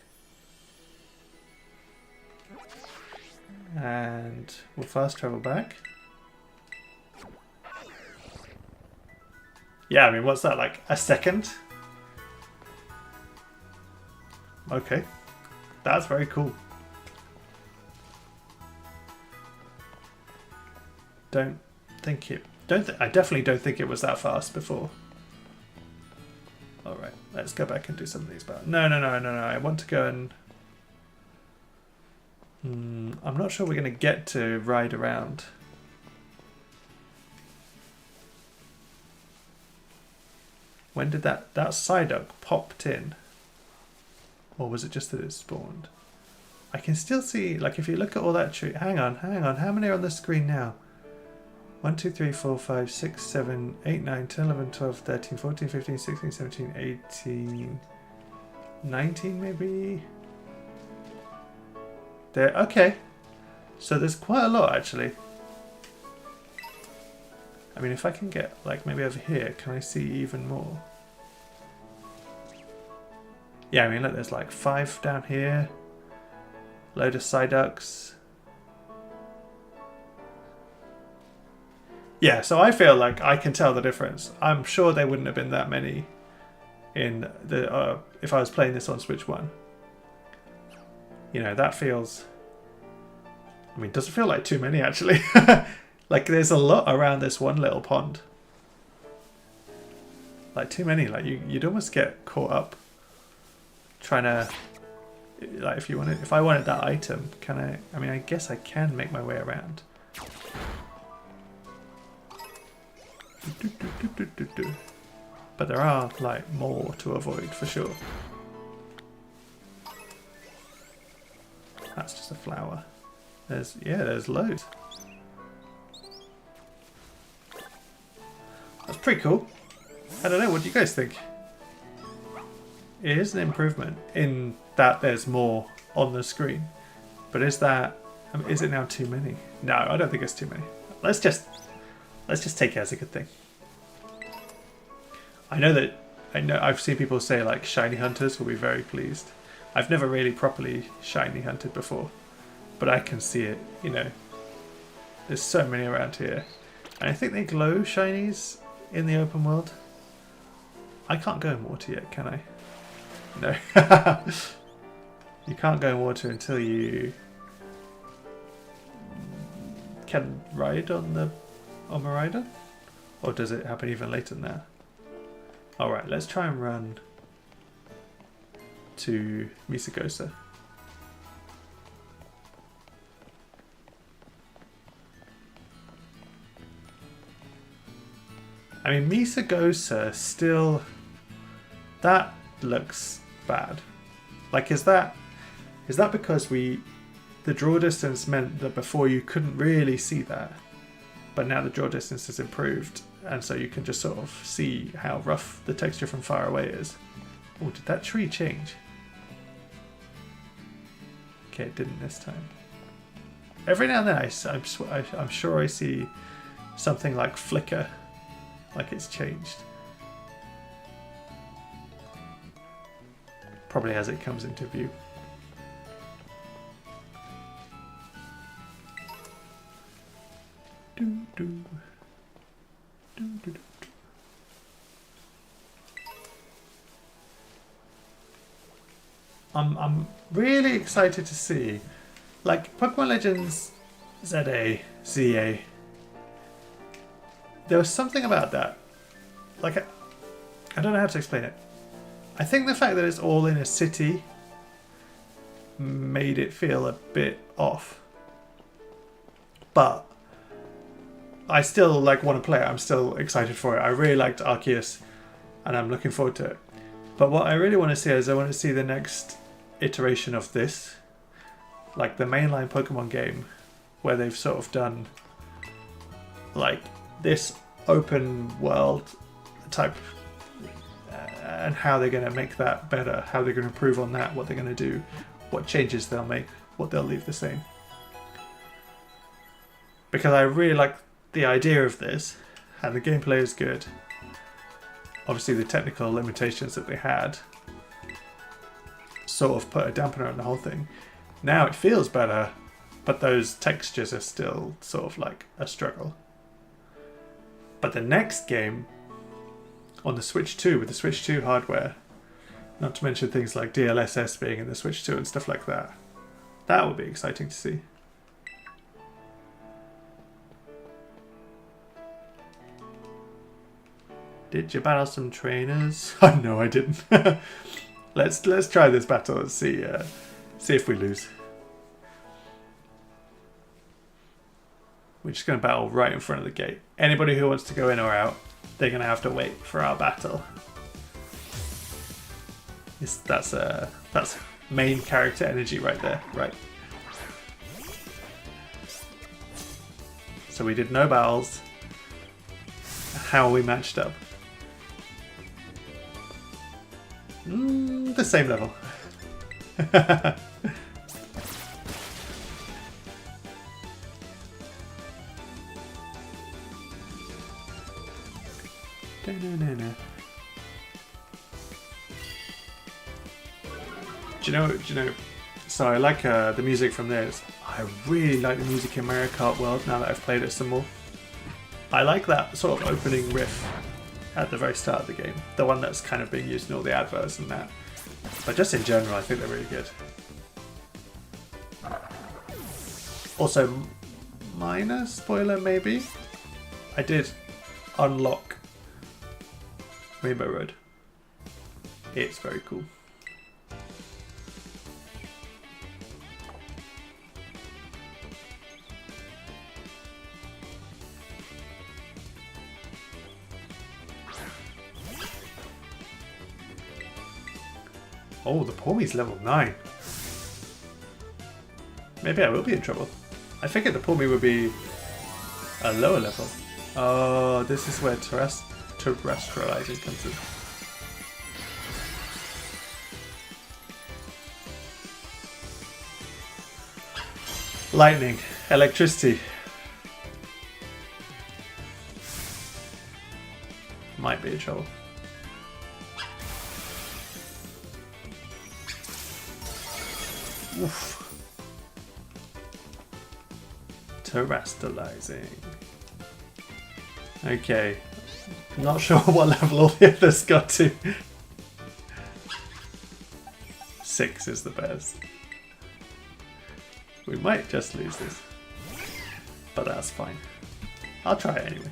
And we'll fast travel back. Yeah, I mean, what's that, like a second? Okay. That's very cool. I definitely don't think it was that fast before. Alright, let's go back and do some of these battles. No. I want to go and... I'm not sure we're going to get to ride around. When did that Psyduck popped in? Or was it just that it spawned? I can still see, like if you look at all that tree... Hang on. How many are on the screen now? 1, 2, 3, 4, 5, 6, 7, 8, 9, 10, 11, 12, 13, 14, 15, 16, 17, 18, 19 maybe? There, okay. So there's quite a lot actually. I mean, if I can get, like, maybe over here, can I see even more? Yeah, I mean, look, there's like 5 down here. Load of Psyducks. Yeah, so I feel like I can tell the difference. I'm sure there wouldn't have been that many in the if I was playing this on Switch 1. You know, that feels... I mean, it doesn't feel like too many, actually. Like, there's a lot around this one little pond. Like, too many. Like, you'd almost get caught up trying to... Like, if I wanted that item, can I... I mean, I guess I can make my way around. But there are, like, more to avoid, for sure. That's just a flower. There's loads. That's pretty cool. I don't know, what do you guys think? It is an improvement in that there's more on the screen. But is that... I mean, is it now too many? No, I don't think it's too many. Let's just take it as a good thing. I know I've seen people say like shiny hunters will be very pleased. I've never really properly shiny hunted before, but I can see it, you know. There's so many around here. And I think they glow shinies in the open world. I can't go in water yet, can I? No. You can't go in water until you can ride on the Miraidon? Or does it happen even later than that? Alright, let's try and run to Misagosa. I mean, Misagosa still... That looks bad. Like, is that because the draw distance meant that before you couldn't really see that, but now the draw distance has improved, and so you can just sort of see how rough the texture from far away is. Oh, did that tree change? Okay, it didn't this time. Every now and then I'm sure I see something like flicker, like it's changed. Probably as it comes into view. I'm really excited to see, like, Pokemon Legends ZA, ZA. There was something about that. Like, I don't know how to explain it. I think the fact that it's all in a city made it feel a bit off. But I still like want to play it. I'm still excited for it. I really liked Arceus and I'm looking forward to it. But what I really want to see is I want to see the next iteration of this, like the mainline Pokemon game, where they've sort of done like this open world type, and how they're going to make that better, how they're going to improve on that, what they're going to do, what changes they'll make, what they'll leave the same. Because I really like the idea of this, and the gameplay is good. Obviously the technical limitations that they had sort of put a dampener on the whole thing. Now it feels better, but those textures are still sort of like a struggle. But the next game on the Switch 2 with the Switch 2 hardware, not to mention things like DLSS being in the Switch 2 and stuff like that, that would be exciting to see. Did you battle some trainers? Oh no, I didn't. Let's try this battle and see if we lose. We're just going to battle right in front of the gate. Anybody who wants to go in or out, they're going to have to wait for our battle. That's main character energy right there. Right. So we did no battles. How we matched up? The same level. Do you know? So I like the music from this. I really like the music in Mario Kart World now that I've played it some more. I like that sort of opening riff at the very start of the game. The one that's kind of being used in all the adverts and that. But just in general, I think they're really good. Also, minor spoiler maybe, I did unlock Rainbow Road. It's very cool. Oh, the Pawmi's level 9. Maybe I will be in trouble. I figured the Pawmi would be a lower level. Oh, this is where terrestrializing comes in. Lightning, electricity. Might be in trouble. Oof. Terrestrializing. Okay. Not sure what level all the others got to. 6 is the best. We might just lose this. But that's fine. I'll try it anyway.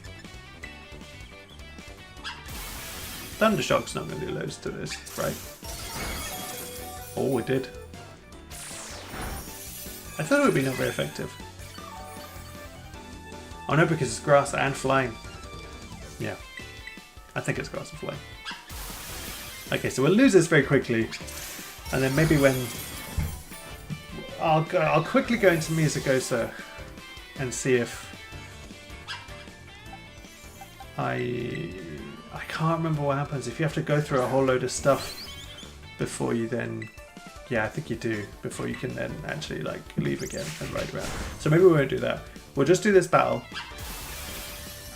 Thundershock's not going to do loads to this, right? Oh, it did. I thought it would be not very effective. Oh no, because it's grass and flying. Yeah. I think it's grass and flying. Okay, so we'll lose this very quickly. And then maybe when... I'll quickly go into Miyazagosa and see if... I can't remember what happens. If you have to go through a whole load of stuff before you then... Yeah, I think you do, before you can then actually like leave again and ride around. So maybe we won't do that. We'll just do this battle.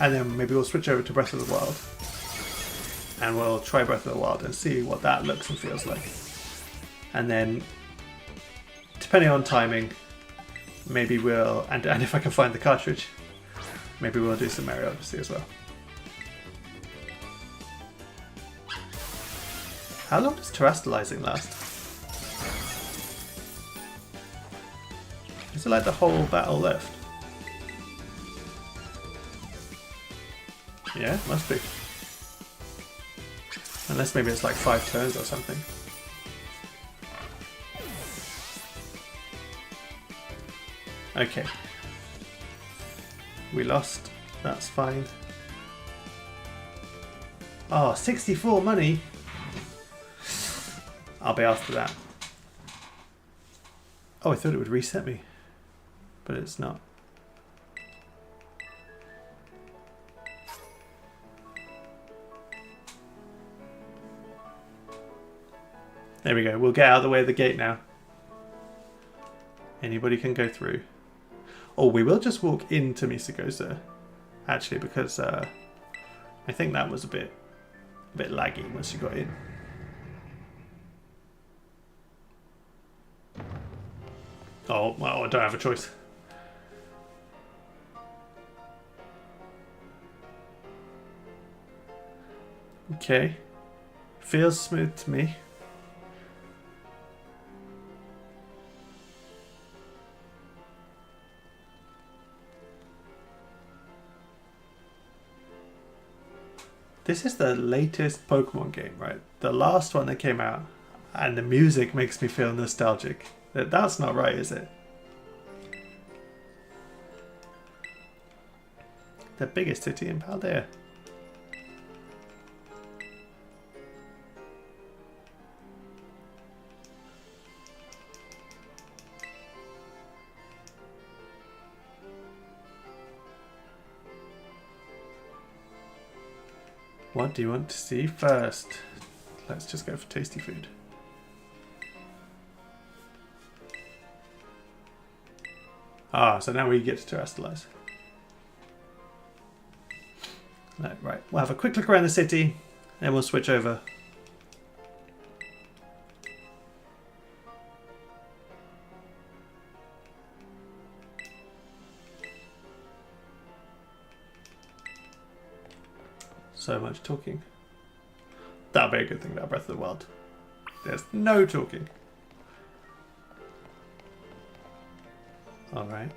and then maybe we'll switch over to Breath of the Wild. And we'll try Breath of the Wild and see what that looks and feels like. And then, depending on timing, maybe we'll, and if I can find the cartridge, maybe we'll do some Mario Odyssey as well. How long does terastallizing last? Is it like the whole battle left? Yeah, must be. Unless maybe it's like 5 turns or something. Okay. We lost. That's fine. Oh, 64 money. I'll be after that. Oh, I thought it would reset me. But it's not. There we go. We'll get out of the way of the gate now. Anybody can go through. Oh, we will just walk into Misagoza, actually, because I think that was a bit laggy once you got in. Oh, well, I don't have a choice. Okay. Feels smooth to me. This is the latest Pokemon game, right? The last one that came out, and the music makes me feel nostalgic. That's not right, is it? The biggest city in Paldea. What do you want to see first? Let's just go for tasty food. Ah, so now we get to terastallize. No, right, we'll have a quick look around the city, and we'll switch over. So much talking. That'll be a good thing about Breath of the Wild. There's no talking. Alright.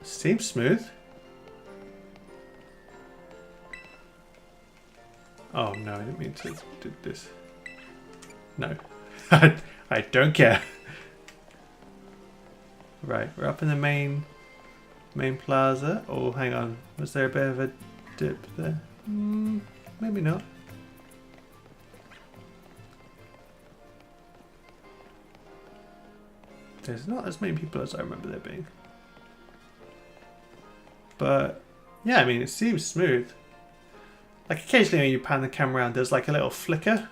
Seems smooth. Oh no, I didn't mean to do this. No. I don't care. Right, we're up in the main plaza. Oh, hang on. Was there a bit of a dip there? Maybe not. There's not as many people as I remember there being. But, yeah, I mean, it seems smooth. Like, occasionally when you pan the camera around, there's like a little flicker.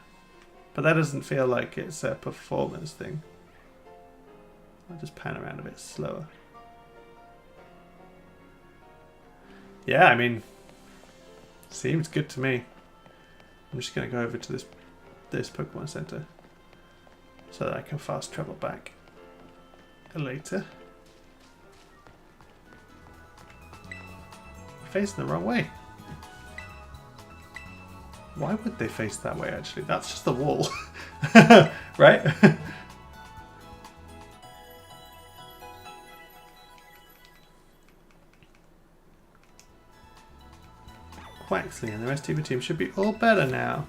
But that doesn't feel like it's a performance thing. I'll just pan around a bit slower. Yeah, I mean, seems good to me. I'm just going to go over to this Pokemon Center so that I can fast travel back later. Facing the wrong way. Why would they face that way, actually? That's just the wall. Right? Quaxley and the rest of your team should be all better now.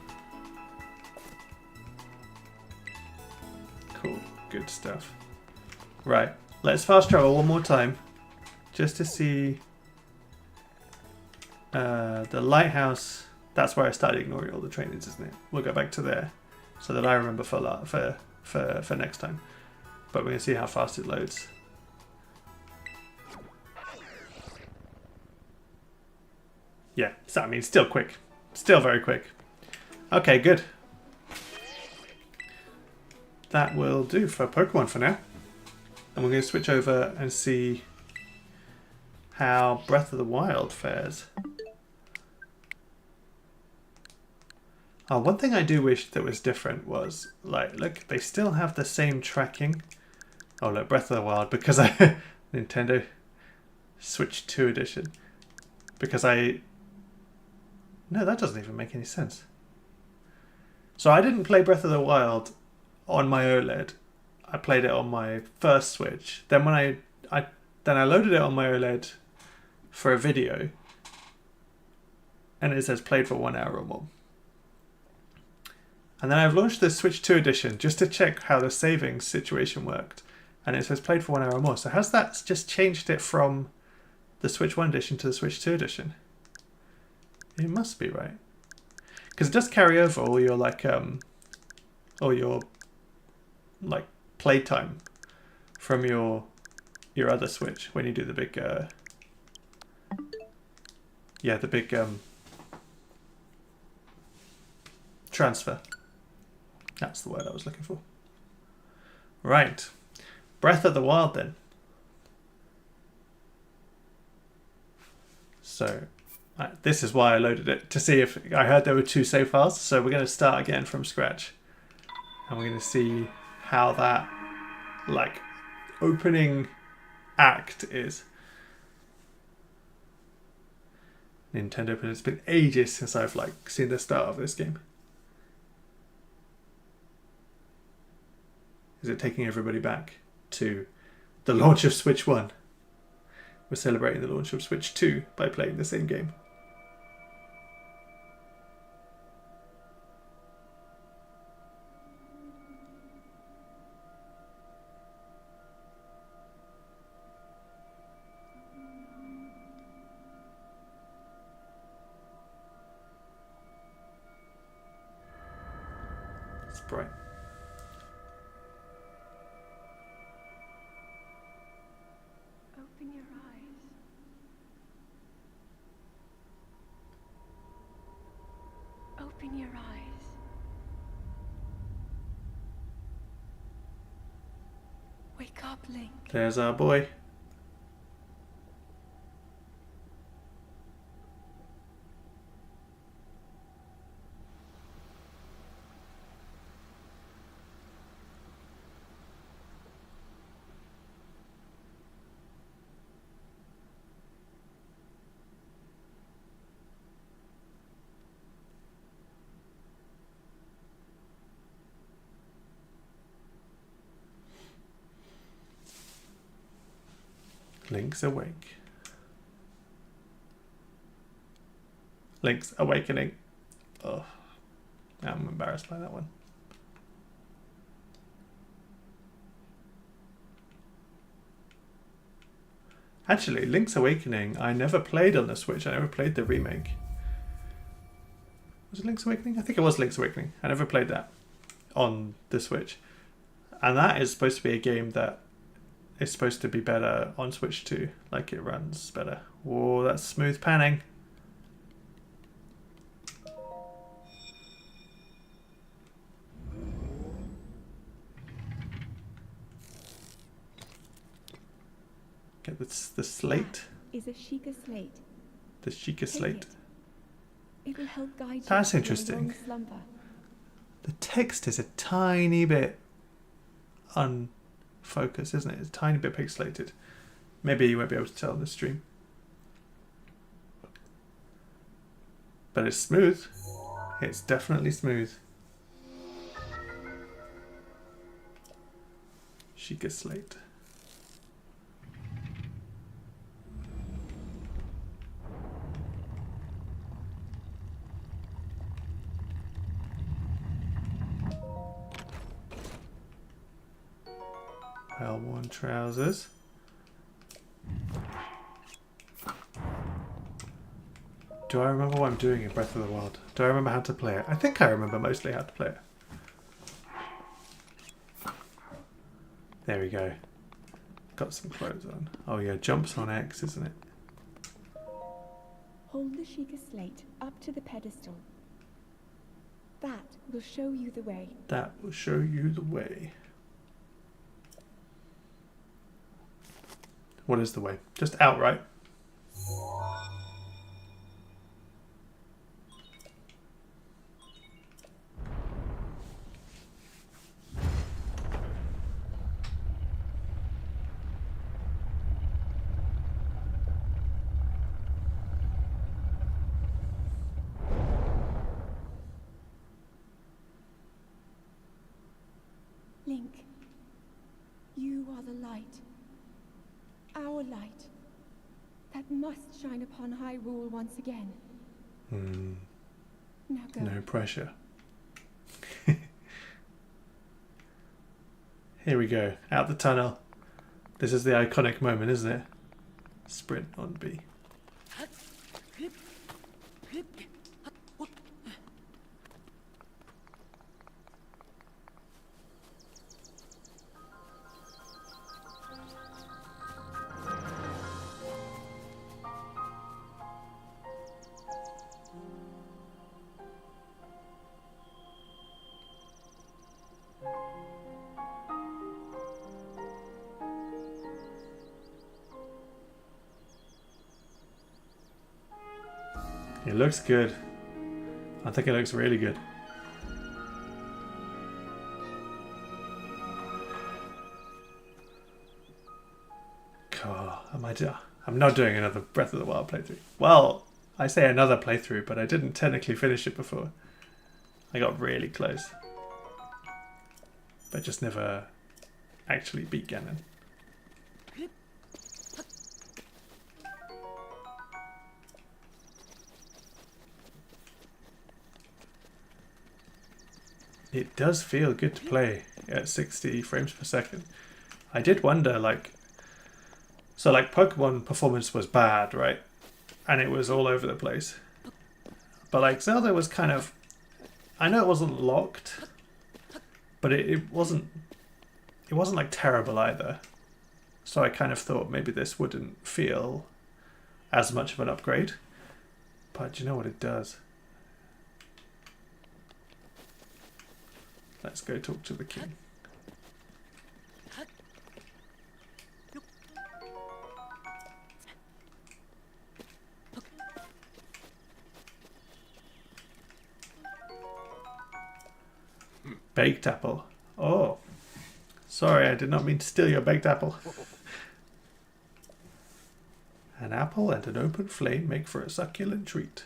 Cool. Good stuff. Right. Let's fast travel one more time. Just to see the lighthouse. That's where I started ignoring all the trainings, isn't it? We'll go back to there so that I remember for next time. But we're going to see how fast it loads. Yeah, so I mean, still quick. Still very quick. Okay, good. That will do for Pokemon for now. And we're going to switch over and see how Breath of the Wild fares. Oh, one thing I do wish that was different was, like, look, they still have the same tracking. Oh, look, Breath of the Wild, because I... Nintendo Switch 2 edition. Because I... No, that doesn't even make any sense. So I didn't play Breath of the Wild on my OLED. I played it on my first Switch. Then when I loaded it on my OLED for a video, and it says played for 1 hour or more. And then I've launched the Switch 2 edition just to check how the saving situation worked, and it says played for 1 hour or more. So has that just changed it from the Switch 1 edition to the Switch 2 edition? It must be, right? Because it does carry over all your playtime from your other Switch when you do the big transfer. That's the word I was looking for. Right. Breath of the Wild then. So this is why I loaded it, to see if I heard there were 2 save files. So we're going to start again from scratch. And we're going to see how that like opening act is. Nintendo, but it's been ages since I've like seen the start of this game. Is it taking everybody back to the launch of Switch 1? We're celebrating the launch of Switch 2 by playing the same game. It's bright. Open your eyes. Open your eyes. Wake up, Link. There's our boy. Link's awake. Link's awakening. Oh, I'm embarrassed by that one. Actually, Link's Awakening, I never played on the Switch. I never played the remake. Was it Link's Awakening? I think it was Link's Awakening. I never played that on the Switch. And that is supposed to be a game that is supposed to be better on Switch 2. Like it runs better. Whoa, that's smooth panning. Get the slate. Is a Sheikah slate. The Sheikah slate. It will help guide you. That's through a interesting. long slumber. The text is a tiny bit unfocused, isn't it? It's a tiny bit pixelated. Maybe you won't be able to tell on the stream. But it's smooth. It's definitely smooth. Sheikah slate. Well-worn trousers. Do I remember what I'm doing in Breath of the Wild? Do I remember how to play it? I think I remember mostly how to play it. There we go. Got some clothes on. Oh yeah, jumps on X, isn't it? Hold the Sheikah slate up to the pedestal. That will show you the way. That will show you the way. What is the way? Just outright. light. Our light. That must shine upon Hyrule once again. Now go. No pressure. Here we go. Out the tunnel. This is the iconic moment, isn't it? Sprint on B. It looks good. I think it looks really good. God, I'm not doing another Breath of the Wild playthrough. Well, I say another playthrough, but I didn't technically finish it before. I got really close. But just never actually beat Ganon. It does feel good to play at 60 frames per second. I did wonder, like, so like Pokemon performance was bad, right? And it was all over the place. But like Zelda was kind of, I know it wasn't locked, but it wasn't like terrible either. So I kind of thought maybe this wouldn't feel as much of an upgrade. But you know what it does? Let's go talk to the king. Baked apple. Oh, sorry, I did not mean to steal your baked apple. An apple and an open flame make for a succulent treat.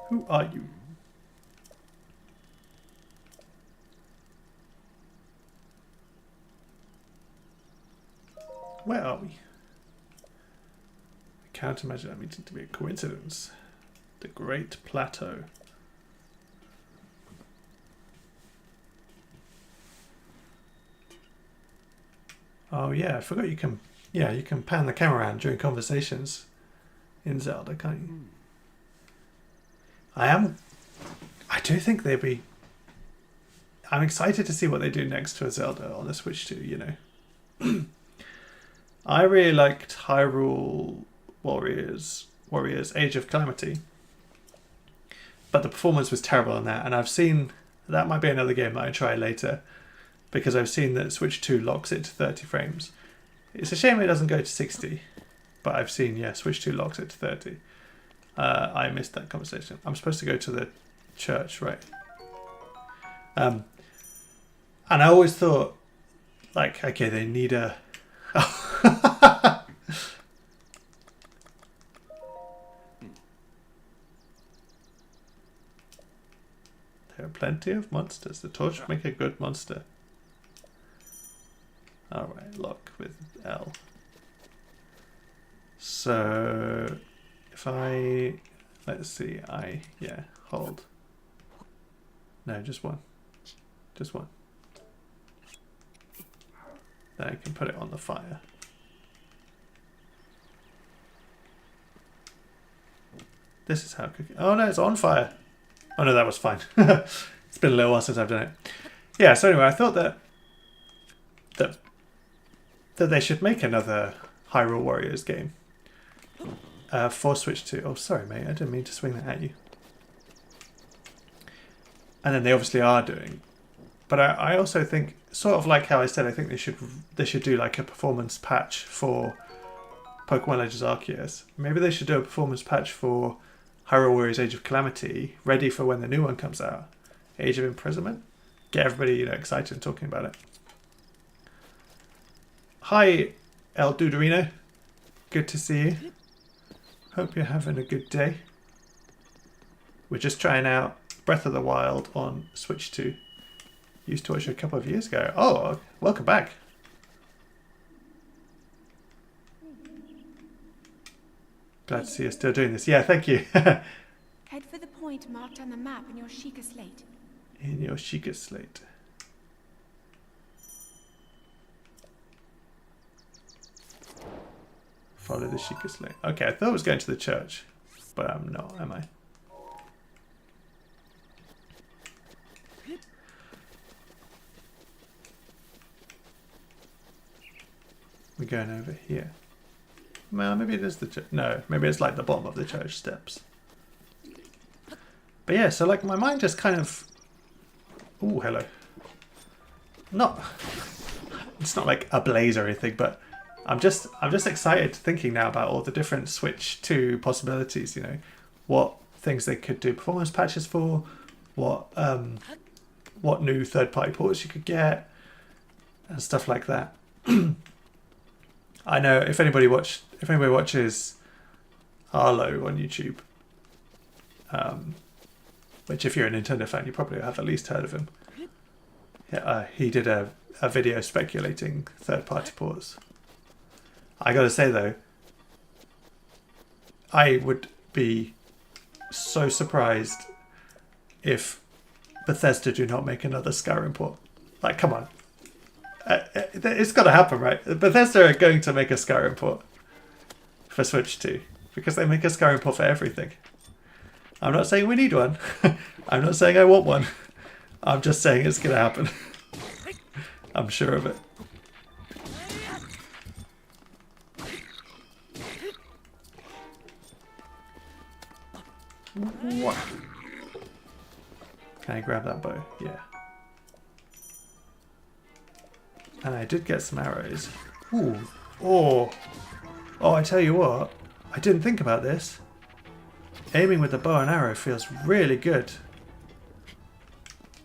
Who are you? Where are we? I can't imagine that meeting to be a coincidence. The Great Plateau. Oh yeah, I forgot you can. Yeah, you can pan the camera around during conversations in Zelda, can't you? I do think they'd be. I'm excited to see what they do next to a Zelda on the Switch 2. You know. I really liked Hyrule Warriors Age of Calamity, but the performance was terrible on that, and I've seen that might be another game that I try later, because I've seen that Switch 2 locks it to 30 frames. It's a shame it doesn't go to 60, but I've seen, yeah, Switch 2 locks it to 30. I missed that conversation. I'm supposed to go to the church, right? And I always thought, like, okay, they need a... There are plenty of monsters. The torch would make a good monster. Alright, lock with L. So if I, let's see, hold. No, just one. Just one. Then I can put it on the fire. This is how cooking. Oh no, it's on fire. Oh no, that was fine. It's been a little while since I've done it. Yeah, so anyway, I thought that they should make another Hyrule Warriors game for Switch 2. Oh, sorry, mate. I didn't mean to swing that at you. And then they obviously are doing. But I also think, sort of like how I said, I think they should do like a performance patch for Pokemon Legends Arceus. Maybe they should do a performance patch for Hyrule Warriors Age of Calamity, ready for when the new one comes out. Age of Imprisonment. Get everybody, you know, excited and talking about it. Hi, El Duderino. Good to see you. Hope you're having a good day. We're just trying out Breath of the Wild on Switch 2. Used to watch it a couple of years ago. Oh, welcome back. Glad to see you're still doing this. Yeah, thank you. Head for the point marked on the map in your Sheikah slate. In your Sheikah slate. Follow the Sheikah slate. Okay, I thought I was going to the church, but I'm not, am I? We're going over here. Well, maybe it is the church. No, maybe it's like the bottom of the church steps. But yeah, so like my mind just kind of... Ooh, hello. Not... It's not like ablaze or anything, but I'm just excited thinking now about all the different Switch 2 possibilities, you know. What things they could do performance patches for, what new third-party ports you could get, and stuff like that. I know if anybody watches Arlo on YouTube, which if you're a Nintendo fan, you probably have at least heard of him. Yeah, he did a video speculating third-party ports. I gotta say though, I would be so surprised if Bethesda do not make another Skyrim port. Like, come on. It's got to happen, right? Bethesda are going to make a Skyrim port for Switch 2 because they make a Skyrim port for everything. I'm not saying we need one. I'm not saying I want one. I'm just saying it's going to happen. I'm sure of it. What? Can I grab that bow? Yeah. And I did get some arrows. Ooh. Oh, I tell you what. I didn't think about this. Aiming with the bow and arrow feels really good.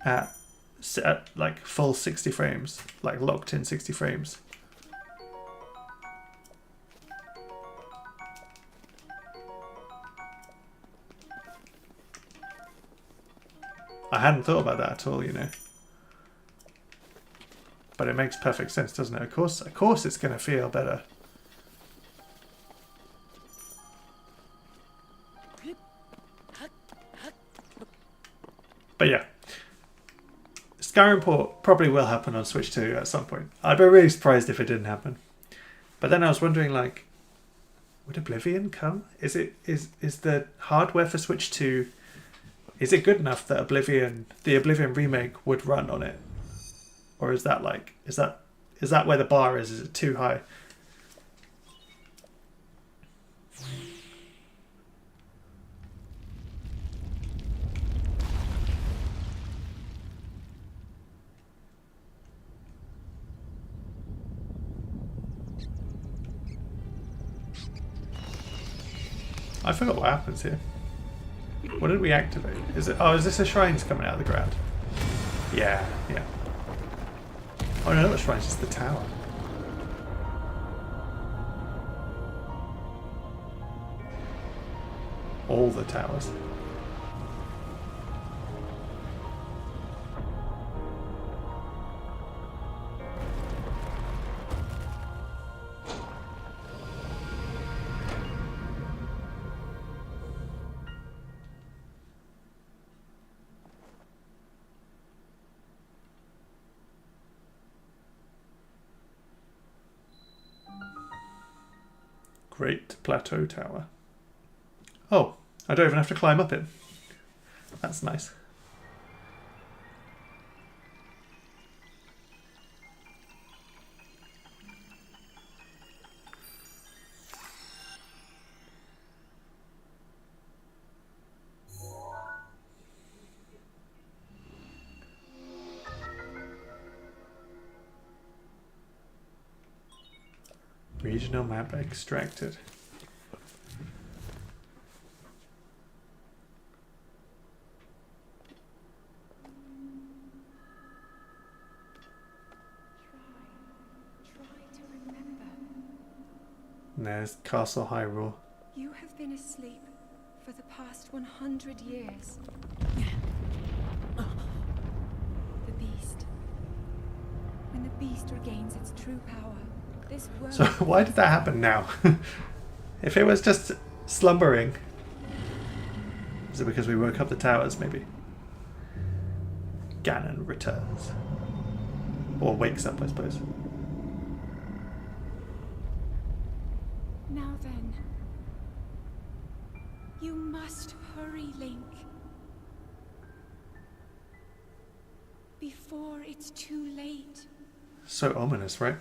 At like full 60 frames. Like locked in 60 frames. I hadn't thought about that at all, you know. But it makes perfect sense, doesn't it? Of course it's going to feel better. But yeah. Skyrim port probably will happen on Switch 2 at some point. I'd be really surprised if it didn't happen. But then I was wondering, like, would Oblivion come? Is the hardware for Switch 2, is it good enough that the Oblivion remake would run on it? Or is that like, is that where the bar is? Is it too high? I forgot what happens here. What did we activate? Is this a shrines coming out of the ground? Yeah. Oh no, not the shrines, it's the tower. All the towers. Great Plateau Tower. Oh, I don't even have to climb up it. That's nice. Regional map extracted. Try to remember. And there's Castle Hyrule. You have been asleep for the past 100 years. The beast. When the beast regains its true power, this world... So why did that happen now? If it was just slumbering. Is it because we woke up the towers, maybe? Ganon returns. Or wakes up, I suppose. Now then. You must hurry, Link. Before it's too late. So ominous, right?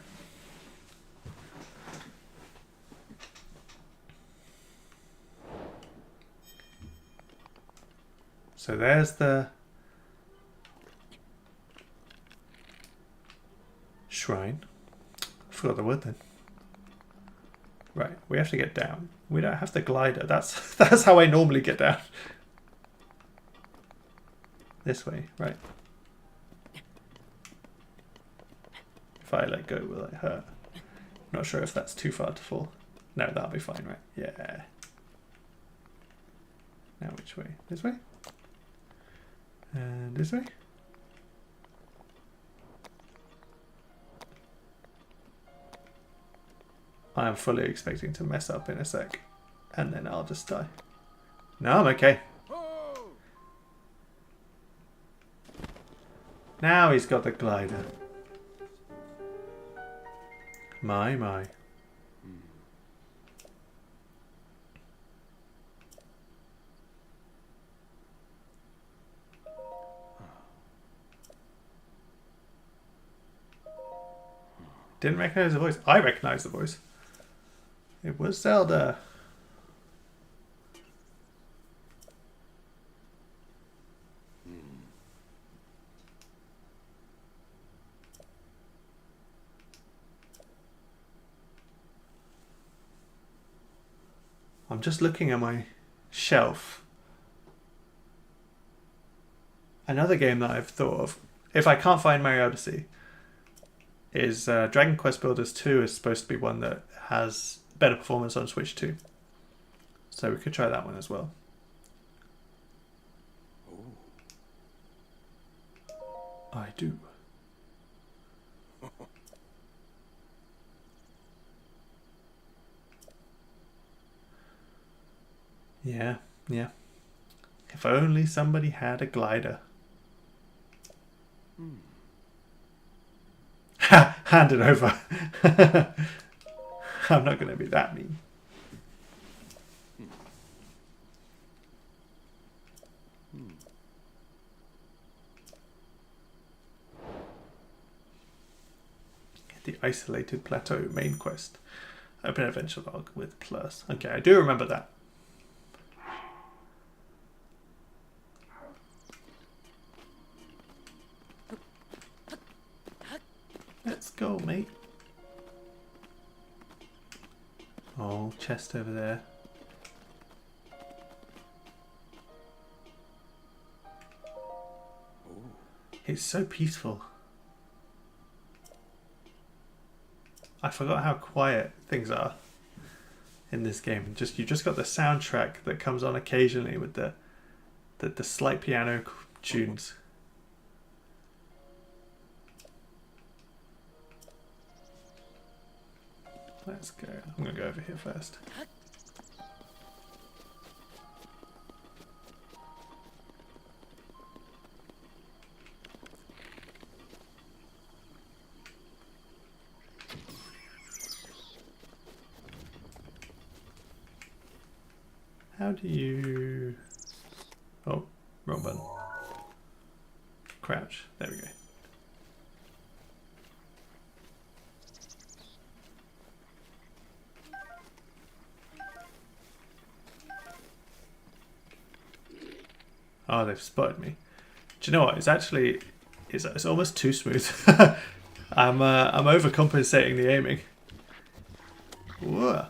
So there's the shrine. I forgot the word then. Right, we have to get down. We don't have the glider. That's how I normally get down. This way, right. If I let go, will it hurt? Not sure if that's too far to fall. No, that'll be fine, right? Yeah. Now which way? This way? And this way? I am fully expecting to mess up in a sec. And then I'll just die. No, I'm okay. Now he's got the glider. My. Didn't recognize the voice. I recognize the voice. It was Zelda. I'm just looking at my shelf. Another game that I've thought of, if I can't find Mario Odyssey, is Dragon Quest Builders 2 is supposed to be one that has better performance on Switch 2. So we could try that one as well. I do. Yeah. If only somebody had a glider. Hand it over. I'm not going to be that mean. The Isolated Plateau main quest. Open adventure log with plus. Okay, I do remember that. Let's go, mate. Oh, chest over there. It's so peaceful. I forgot how quiet things are in this game. You've just got the soundtrack that comes on occasionally with the slight piano tunes. Let's go. I'm gonna go over here first. How do you... Oh, wrong button. Crouch. There we go. Oh, they've spotted me. Do you know what? It's almost too smooth. I'm overcompensating the aiming. Whoa.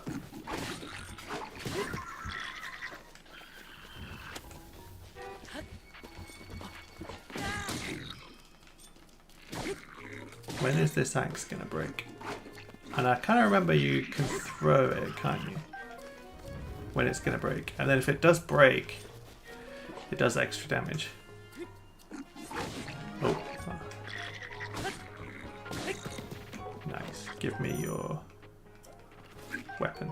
When is this axe gonna break? And I kind of remember you can throw it, can't you? When it's gonna break. And then if it does break, it does extra damage. Oh. Nice. Give me your weapon.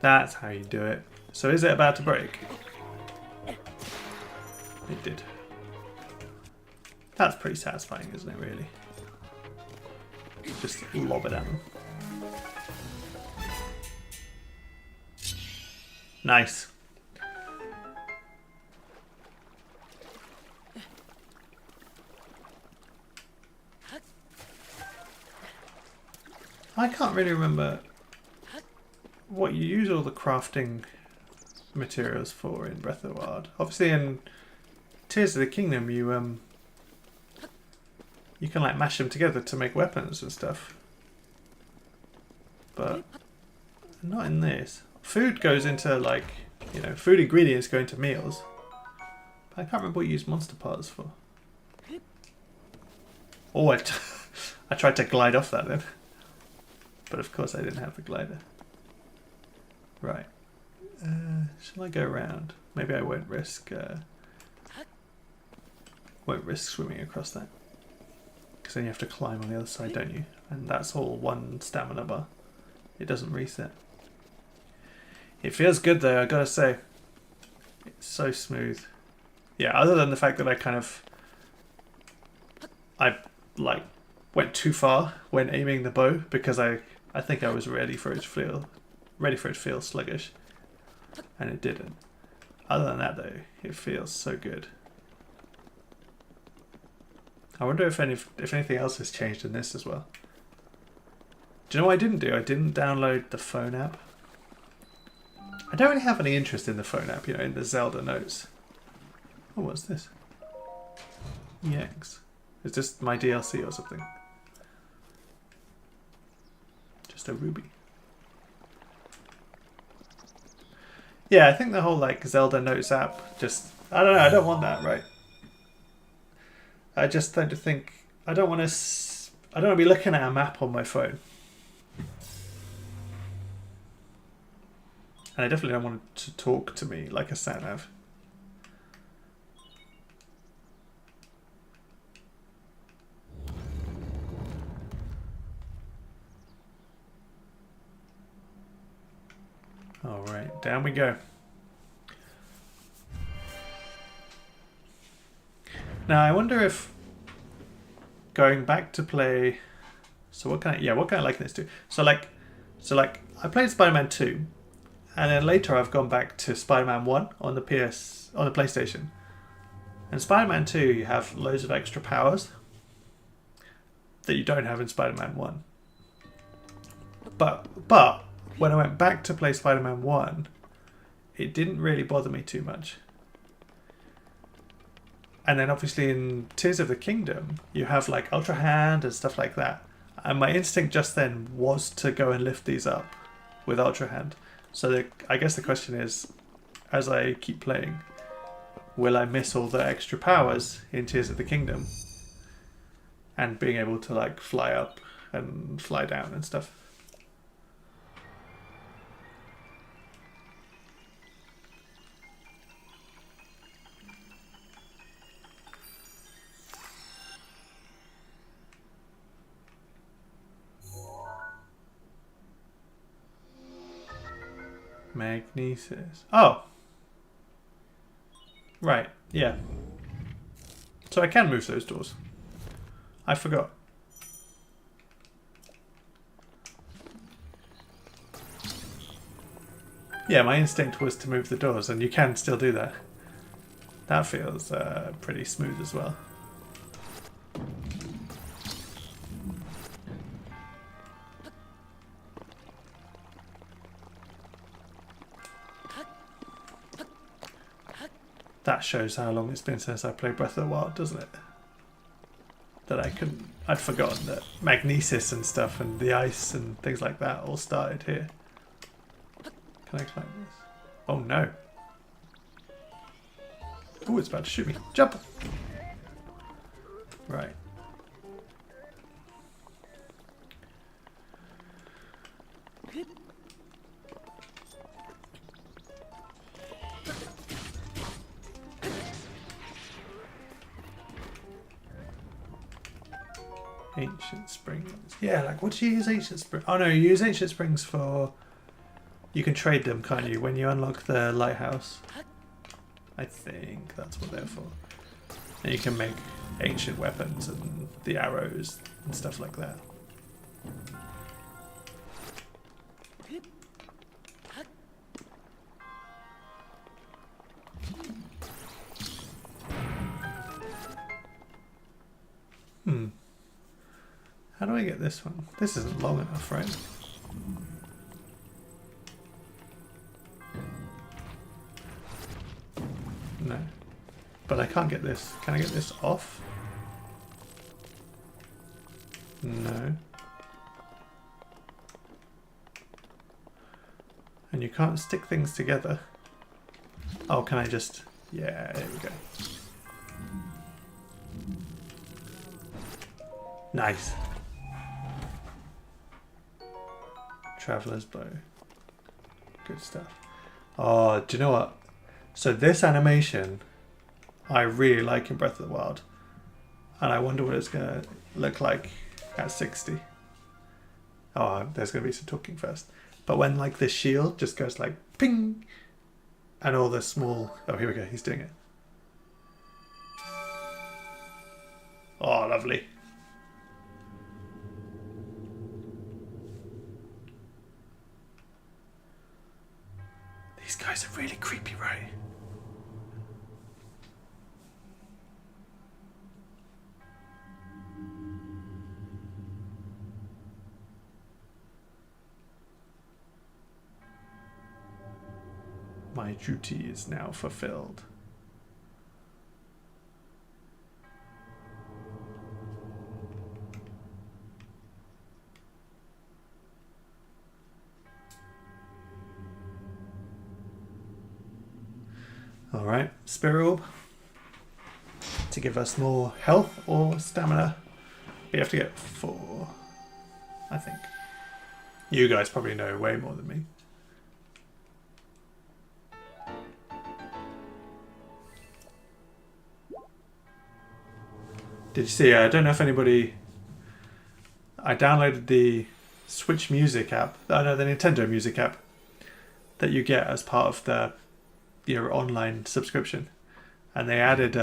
That's how you do it. So is it about to break? It did. That's pretty satisfying, isn't it, really? Just lob it at them. Nice. I can't really remember what you use all the crafting materials for in Breath of the Wild. Obviously in Tears of the Kingdom you can like mash them together to make weapons and stuff. But not in this. Food goes into like, you know, food ingredients go into meals. But I can't remember what you use monster parts for. Oh, I tried to glide off that then. But of course I didn't have the glider. Right. Shall I go around? Maybe I won't risk swimming across that. Because then you have to climb on the other side, don't you? And that's all one stamina bar. It doesn't reset. It feels good though, I gotta say. It's so smooth. Yeah, other than the fact that I like went too far when aiming the bow because I think I was ready for it to feel sluggish, and it didn't. Other than that though, it feels so good. I wonder if anything else has changed in this as well. Do you know what I didn't do? I didn't download the phone app. I don't really have any interest in the phone app, you know, in the Zelda notes. Oh, what's this? EX. Is this my DLC or something? Just a ruby. Yeah, I think the whole like Zelda notes app just, I don't know, I don't want that, right? I just tend to think I don't want to be looking at a map on my phone. And I definitely don't want it to talk to me like a sat nav. Alright, down we go. Now I wonder if going back to play, so what can I liken this to? So like I played Spider-Man 2 and then later I've gone back to Spider-Man 1 on the PlayStation. In Spider-Man 2 you have loads of extra powers that you don't have in Spider-Man 1. But when I went back to play Spider-Man 1, it didn't really bother me too much. And then obviously in Tears of the Kingdom, you have like Ultra Hand and stuff like that. And my instinct just then was to go and lift these up with Ultra Hand. So I guess the question is, as I keep playing, will I miss all the extra powers in Tears of the Kingdom? And being able to like fly up and fly down and stuff. Magnesis. Oh! Right, yeah. So I can move those doors. I forgot. Yeah, my instinct was to move the doors, and you can still do that. That feels pretty smooth as well. That shows how long it's been since I played Breath of the Wild, doesn't it? That I'd forgotten that magnesis and stuff and the ice and things like that all started here. Can I climb this? Oh no. Oh, it's about to shoot me. Jump! Right. Ancient springs. Yeah, like what do you use ancient springs? Oh no, you use ancient springs for You can trade them, can't you, when you unlock the lighthouse? I think that's what they're for. And you can make ancient weapons and the arrows and stuff like that. How do I get this one? This isn't long enough, right? No. But I can't get this. Can I get this off? No. And you can't stick things together. Oh, can I just... Yeah, there we go. Nice. Traveler's bow. Good stuff. Oh, do you know what? So this animation, I really like in Breath of the Wild. And I wonder what it's going to look like at 60. Oh, there's going to be some talking first. But when like the shield just goes like ping. And all the small... Oh, here we go. He's doing it. Oh, lovely. These guys are really creepy, right? My duty is now fulfilled. Alright, Spirit Orb. To give us more health or stamina. We have to get 4, I think. You guys probably know way more than me. Did you see? I don't know if anybody... I downloaded the Switch Music app. Oh no, the Nintendo Music app. That you get as part of your online subscription. And they added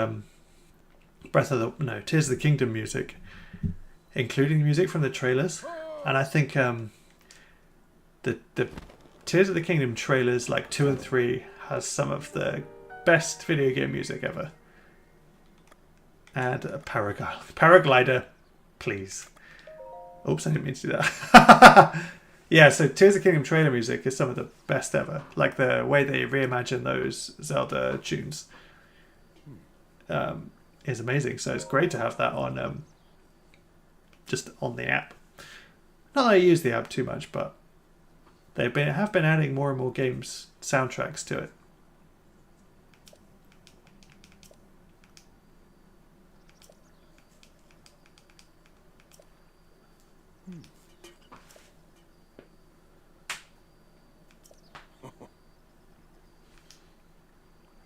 Tears of the Kingdom music. Including music from the trailers. And I think the Tears of the Kingdom trailers, like 2 and 3, has some of the best video game music ever. Add a paraglider, please. Oops, I didn't mean to do that. Yeah, so Tears of the Kingdom trailer music is some of the best ever. Like the way they reimagine those Zelda tunes is amazing. So it's great to have that on just on the app. Not that I use the app too much, but they have been adding more and more games soundtracks to it.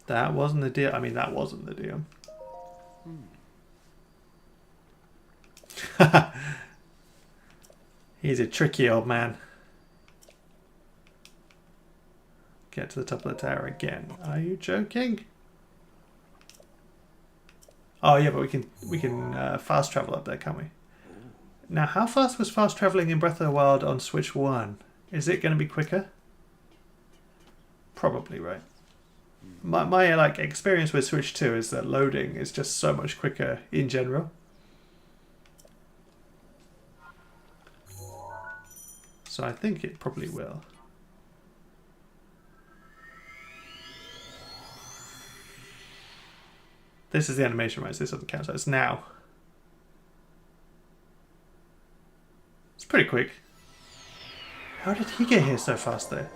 That wasn't the deal. I mean, that wasn't the deal. He's a tricky old man. Get to the top of the tower again. Are you joking? Oh yeah, but we can fast travel up there, can't we? Now, how fast was fast traveling in Breath of the Wild on Switch 1? Is it going to be quicker? Probably, right? My like experience with Switch 2 is that loading is just so much quicker in general. So I think it probably will. This is the animation, right? This doesn't count, so it's now. It's pretty quick. How did he get here so fast though?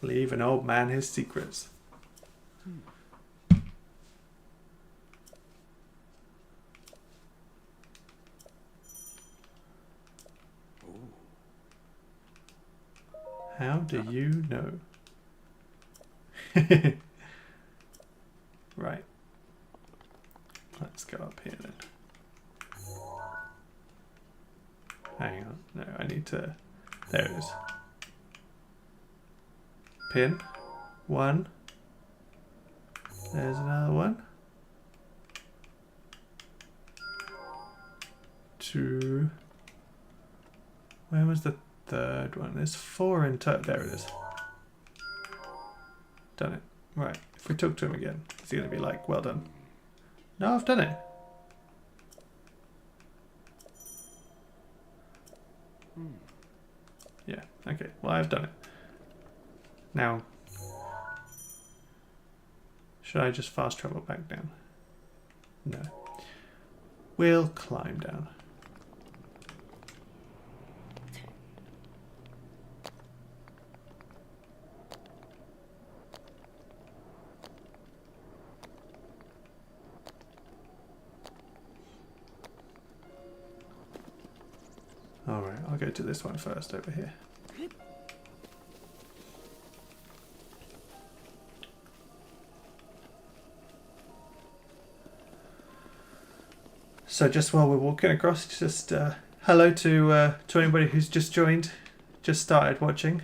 Leave an old man his secrets. How do you know? Right. Let's go up here then. Hang on. No, I need to... There it is. Pin. 1. There's another one. 2. Where was the third one? There's 4 in total. There it is. Done it. Right. If we talk to him again, is he going to be like, well done? No, I've done it. Yeah, okay. Well, I've done it. Now, should I just fast travel back down? No. We'll climb down. Alright, I'll go to this one first over here. So just while we're walking across, just hello to anybody who's just joined, just started watching.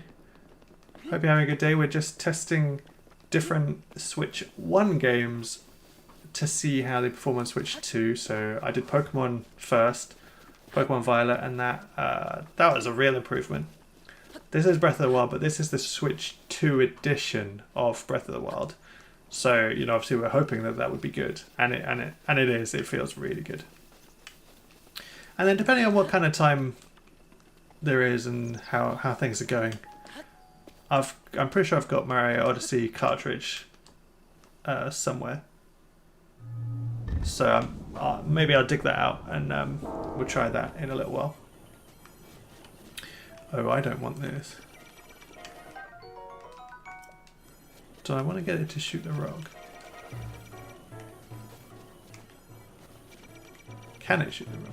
Hope you're having a good day. We're just testing different Switch 1 games to see how they perform on Switch 2. So I did Pokemon first, Pokemon Violet, and that was a real improvement. This is Breath of the Wild, but this is the Switch 2 edition of Breath of the Wild. So, you know, obviously we're hoping that that would be good, and it is. It feels really good. And then depending on what kind of time there is and how things are going, I'm pretty sure I've got Mario Odyssey cartridge somewhere. So maybe I'll dig that out and we'll try that in a little while. Oh, I don't want this. Do I want to get it to shoot the rock? Can it shoot the rock?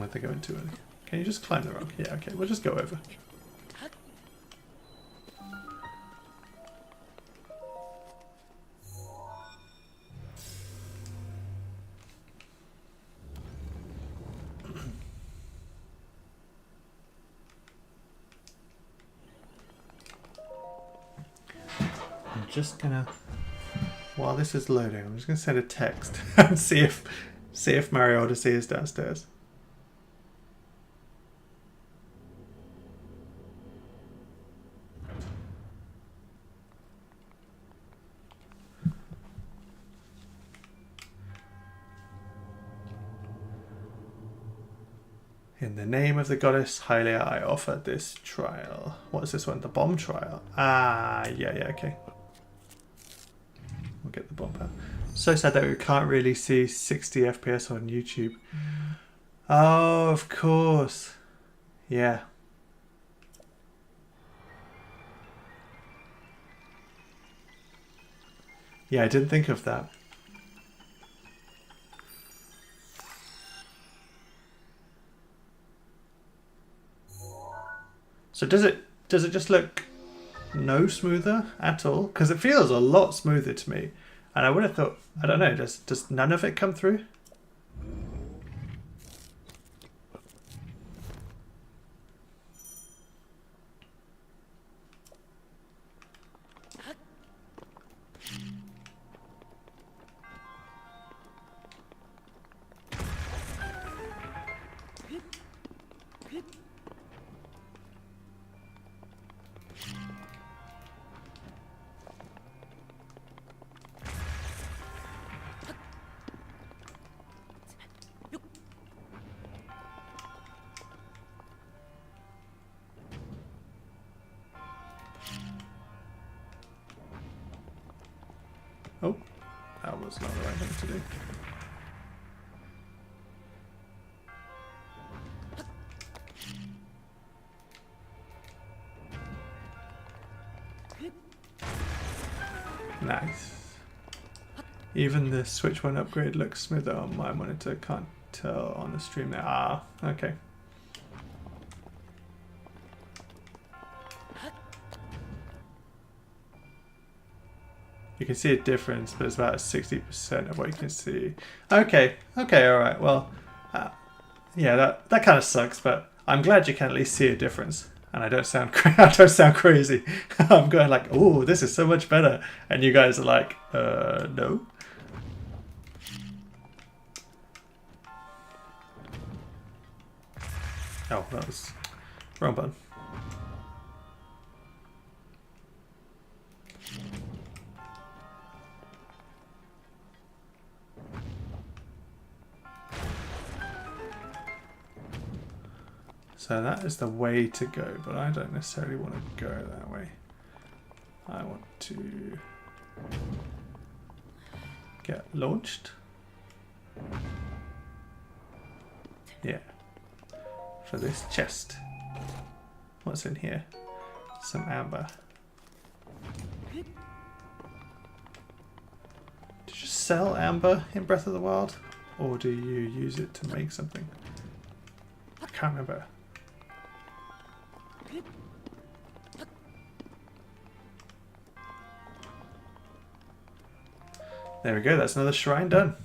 I think I went too early. Can you just climb the rock? Yeah, okay, we'll just go over. I'm just gonna, while this is loading, I'm just gonna send a text and see if Mario Odyssey is downstairs. In the name of the goddess Hylia, I offer this trial. What is this one? The bomb trial. Ah, yeah, okay. We'll get the bomb out. So sad that we can't really see 60 FPS on YouTube. Oh, of course. Yeah. Yeah, I didn't think of that. So does it just look no smoother at all? Because it feels a lot smoother to me. And I would have thought, I don't know, does none of it come through? Oh, that was not the right thing to do. Nice. Even the Switch 1 upgrade looks smoother on my monitor. Can't tell on the stream there. Ah, okay. You can see a difference, but it's about 60% of what you can see. Okay, okay, alright, well, yeah, that kind of sucks, but I'm glad you can at least see a difference. And I don't sound I don't sound crazy. I'm going like, oh, this is so much better. And you guys are like, no. Oh, that was wrong button. So that is the way to go, but I don't necessarily want to go that way. I want to get launched. Yeah. For this chest. What's in here? Some amber. Did you sell amber in Breath of the Wild? Or do you use it to make something? I can't remember. There we go, that's another shrine done.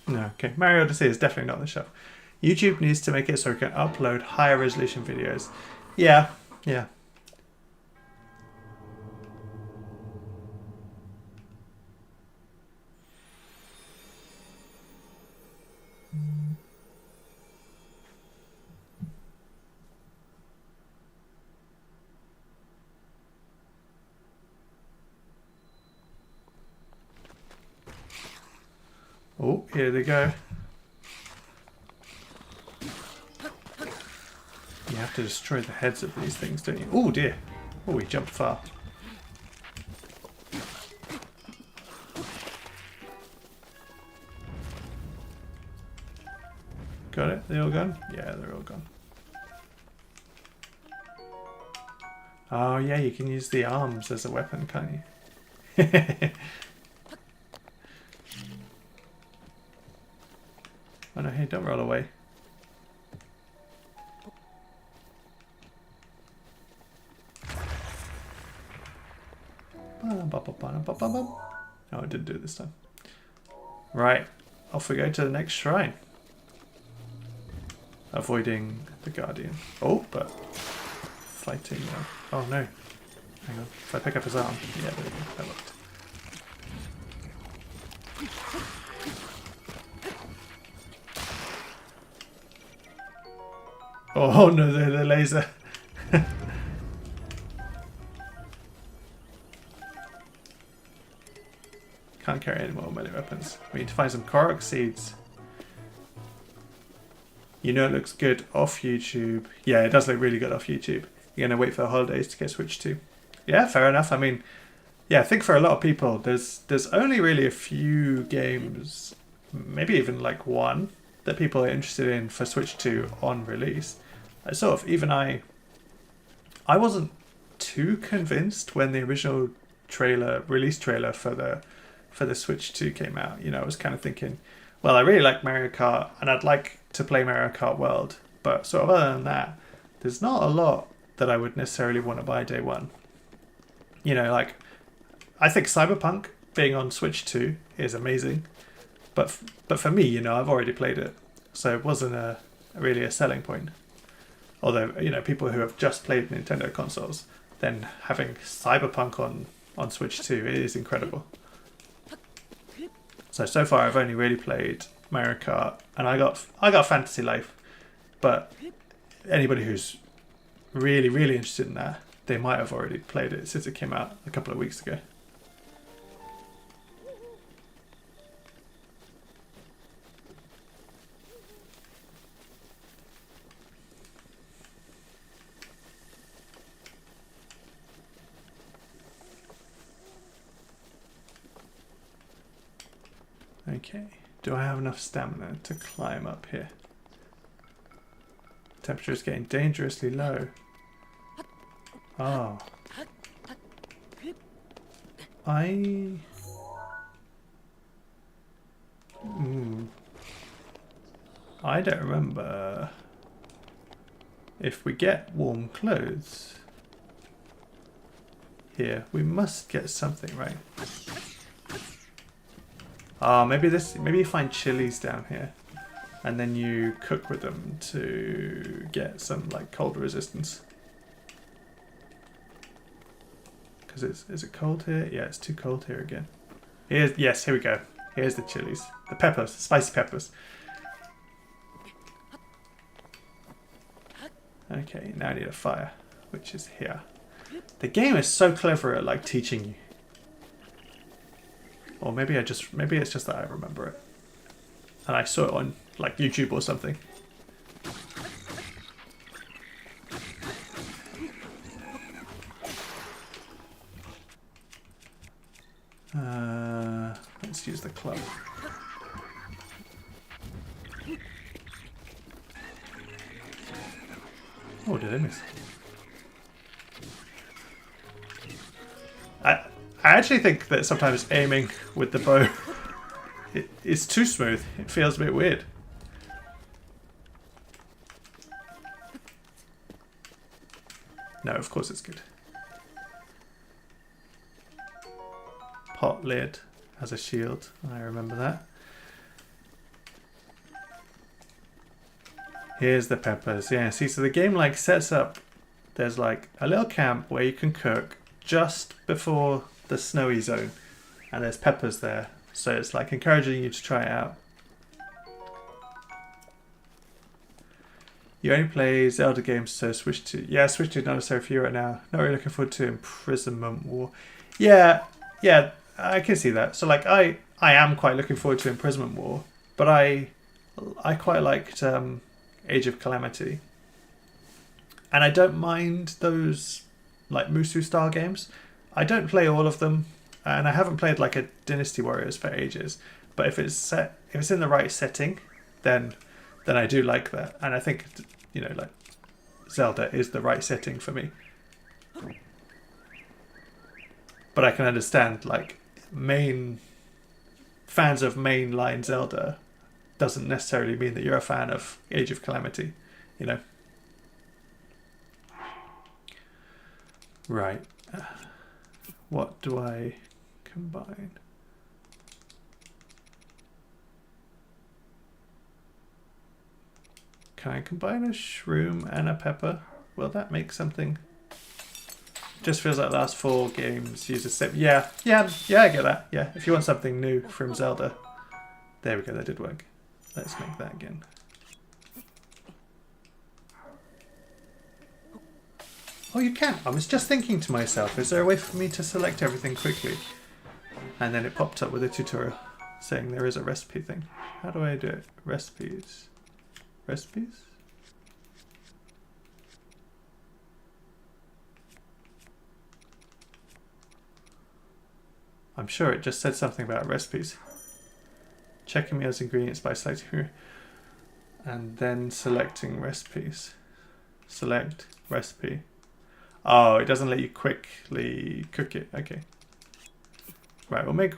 No, okay. Mario Odyssey is definitely not on the shelf. YouTube needs to make it so it can upload higher resolution videos. Yeah, yeah. Oh, here they go. You have to destroy the heads of these things, don't you? Oh dear. Oh, we jumped far. Got it? They all gone? Yeah, they're all gone. Oh yeah, you can use the arms as a weapon, can't you? Oh no, hey, don't roll away. Oh, it didn't do it this time. Right, off we go to the next shrine. Avoiding the Guardian. Oh, but fighting. Oh no. Hang on. If I pick up his arm. Yeah, there we go. That worked. Oh no, the laser. Can't carry any more melee weapons. We need to find some Korok seeds. You know it looks good off YouTube. Yeah, it does look really good off YouTube. You're going to wait for the holidays to get switched to. Yeah, fair enough. I mean, yeah, I think for a lot of people, there's only really a few games, maybe even like one, that people are interested in for Switch 2 on release. I wasn't too convinced when the original release trailer for the Switch 2 came out. You know, I was kind of thinking, well, I really like Mario Kart and I'd like to play Mario Kart World, but sort of other than that, there's not a lot that I would necessarily want to buy day one. You know, like, I think Cyberpunk being on Switch 2 is amazing, but for me, you know, I've already played it, so it wasn't really a selling point. Although, you know, people who have just played Nintendo consoles, then having Cyberpunk on Switch 2 is incredible. So far I've only really played Mario Kart, and I got Fantasy Life, but anybody who's really interested in that, they might have already played it since it came out a couple of weeks ago. Okay, Do I have enough stamina to climb up here? Temperature is getting dangerously low. Oh. I don't remember if we get warm clothes here. We must get something, right? Ah, maybe you find chilies down here, and then you cook with them to get some like cold resistance. Because is it cold here? Yeah, it's too cold here again. Yes, here we go. Here's the chilies, the peppers, spicy peppers. Okay, now I need a fire, which is here. The game is so clever at like teaching you. Or maybe it's just that I remember it. And I saw it on like YouTube or something. Let's use the club. Oh, did I miss? I actually think that sometimes aiming with the bow it's too smooth. It feels a bit weird. No, of course it's good. Pot lid as a shield. I remember that. Here's the peppers. Yeah, see, so the game like sets up. There's like a little camp where you can cook just before the snowy zone, and there's peppers there. So it's like encouraging you to try it out. You only play Zelda games, so switch to another Seraph for you right now. Not really looking forward to Imprisonment War. Yeah, I can see that. So like I am quite looking forward to Imprisonment War, but I quite liked Age of Calamity. And I don't mind those like Musu style games. I don't play all of them, and I haven't played like a Dynasty Warriors for ages. But if it's in the right setting, then I do like that. And I think, you know, like Zelda is the right setting for me. But I can understand like fans of mainline Zelda doesn't necessarily mean that you're a fan of Age of Calamity, you know. Right. What do I combine? Can I combine a shroom and a pepper? Will that make something? Just feels like the last 4 games use a sip. Yeah, I get that. Yeah, if you want something new from Zelda. There we go, that did work. Let's make that again. Oh, you can. I was just thinking to myself, is there a way for me to select everything quickly? And then it popped up with a tutorial saying there is a recipe thing. How do I do it? Recipes. Recipes? I'm sure it just said something about recipes. Checking meals ingredients by selecting and then selecting recipes. Select recipe. Oh, it doesn't let you quickly cook it. Okay. Right, we'll make,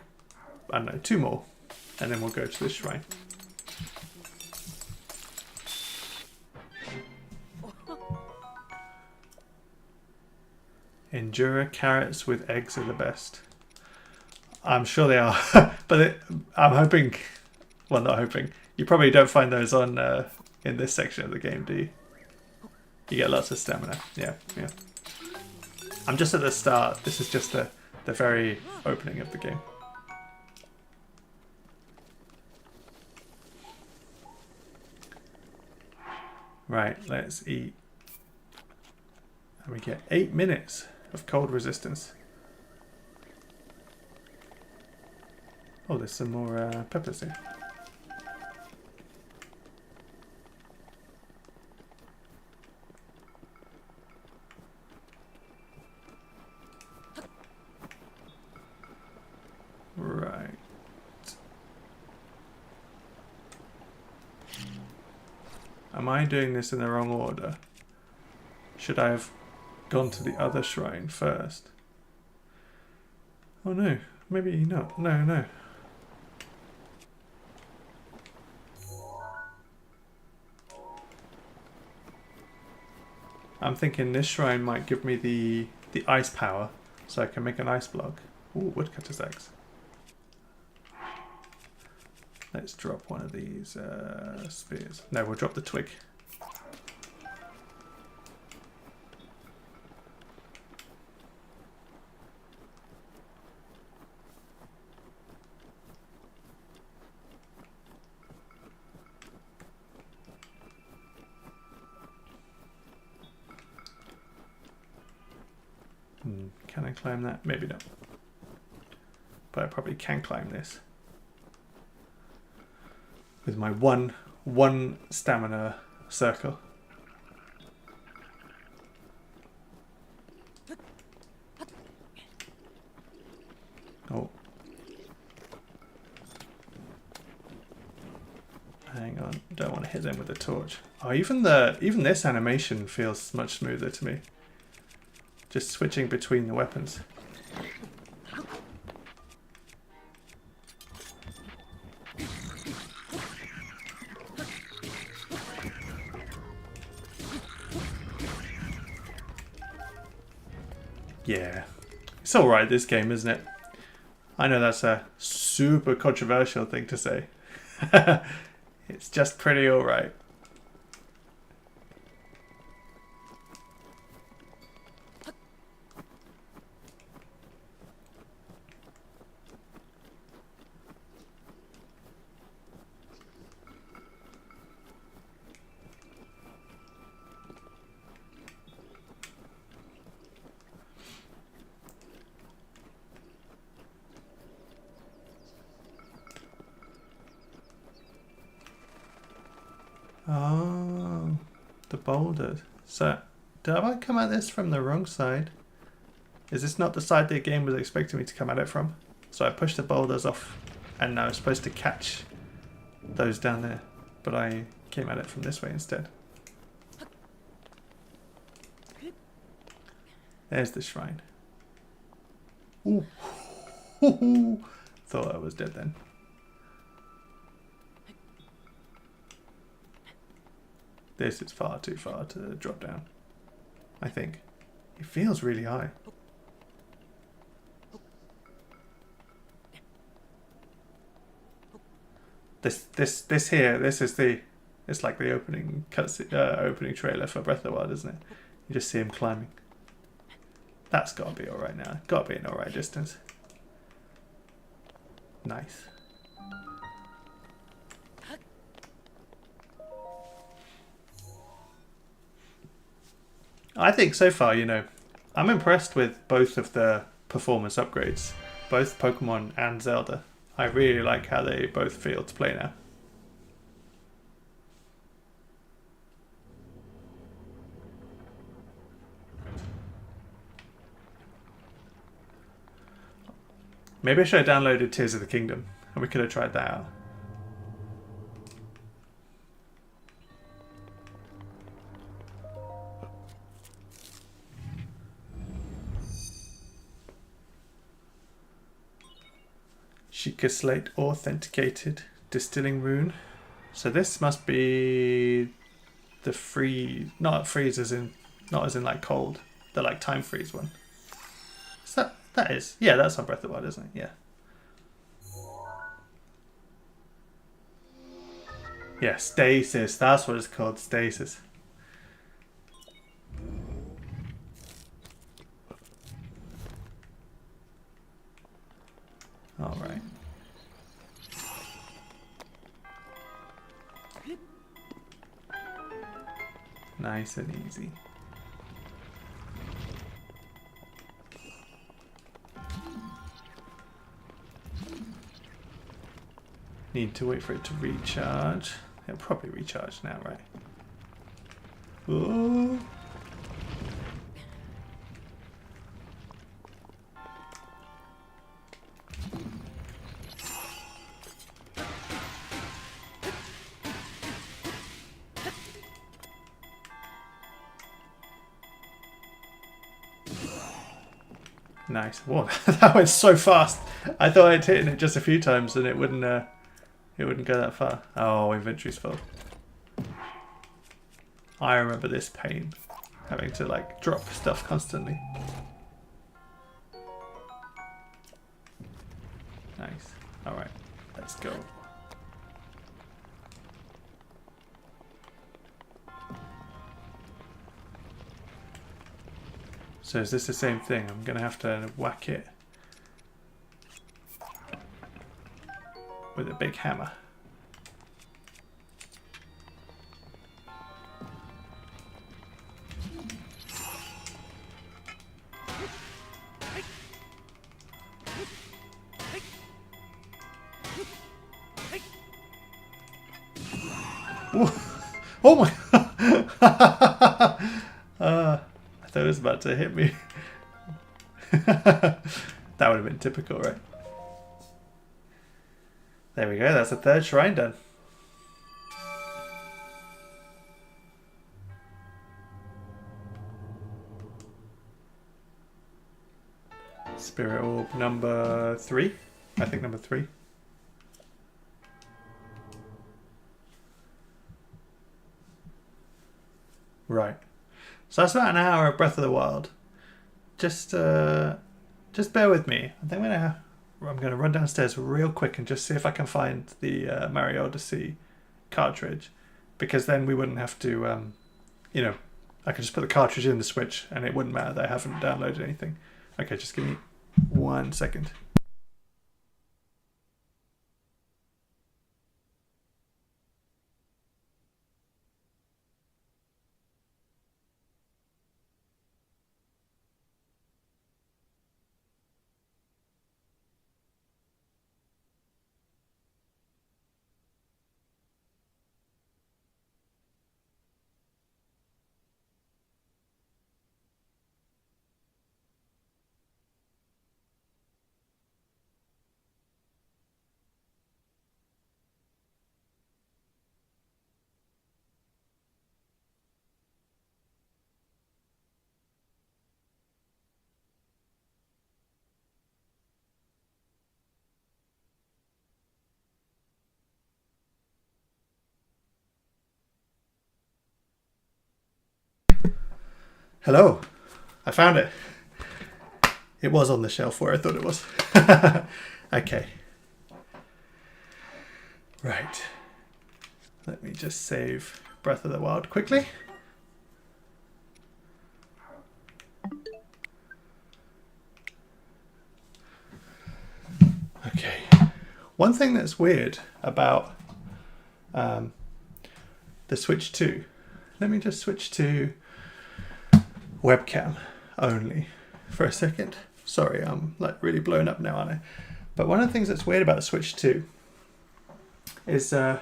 I don't know, 2 more. And then we'll go to the shrine. Endura carrots with eggs are the best. I'm sure they are. But I'm hoping, well, not hoping. You probably don't find those on in this section of the game, do you? You get lots of stamina. Yeah. I'm just at the start. This is just the very opening of the game. Right, let's eat. And we get 8 minutes of cold resistance. Oh, there's some more peppers here. Right. Am I doing this in the wrong order? Should I have gone to the other shrine first? Oh no, maybe not. No, no. I'm thinking this shrine might give me the ice power, so I can make an ice block. Ooh, woodcutter's axe. Let's drop one of these spears. No, we'll drop the twig. Can I climb that? Maybe not. But I probably can climb this. With my one stamina circle. Oh. Hang on, don't want to hit them with a torch. Oh, even this animation feels much smoother to me. Just switching between the weapons. Yeah, it's alright this game, isn't it? I know that's a super controversial thing to say. It's just pretty alright. Oh, the boulders. So, did I come at this from the wrong side? Is this not the side the game was expecting me to come at it from? So I pushed the boulders off, and I was supposed to catch those down there, but I came at it from this way instead. There's the shrine. Ooh. Thought I was dead then. This is far too far to drop down, I think. It feels really high. This here, this is it's like the opening opening trailer for Breath of the Wild, isn't it? You just see him climbing. That's gotta be alright now. Gotta be an alright distance. Nice. I think so far, you know, I'm impressed with both of the performance upgrades, both Pokemon and Zelda. I really like how they both feel to play now. Maybe I should have downloaded Tears of the Kingdom and we could have tried that out. Sheikah Slate authenticated. Distilling rune. So this must be the freeze, not freeze as in, not as in like cold, the like time freeze one. Is that is? Yeah, that's on Breath of the Wild, isn't it? Yeah. Yeah, stasis. That's what it's called, stasis. All right. Nice and easy. Need to wait for it to recharge. It'll probably recharge now, right? Ooh. Nice. Whoa, that went so fast. I thought I'd hit it just a few times and it wouldn't go that far. Oh, inventory's full. I remember this pain, having to like drop stuff constantly. Nice. All right, let's go. So is this the same thing? I'm gonna have to whack it with a big hammer. Oh my! I thought it was about to hit me. That would have been typical, right? There we go. That's the third shrine done. Spirit orb number 3. I think number 3. Right. So that's about an hour of Breath of the Wild. Just bear with me. I think I'm gonna run downstairs real quick and just see if I can find the Mario Odyssey cartridge, because then we wouldn't have to, you know, I could just put the cartridge in the Switch and it wouldn't matter that I haven't downloaded anything. Okay, just give me 1 second. Hello, I found it. It was on the shelf where I thought it was. Okay. Right. Let me just save Breath of the Wild quickly. Okay. One thing that's weird about the Switch 2. Let me just switch to webcam only for a second. Sorry, I'm like really blown up now, aren't I? But one of the things that's weird about the Switch 2 is the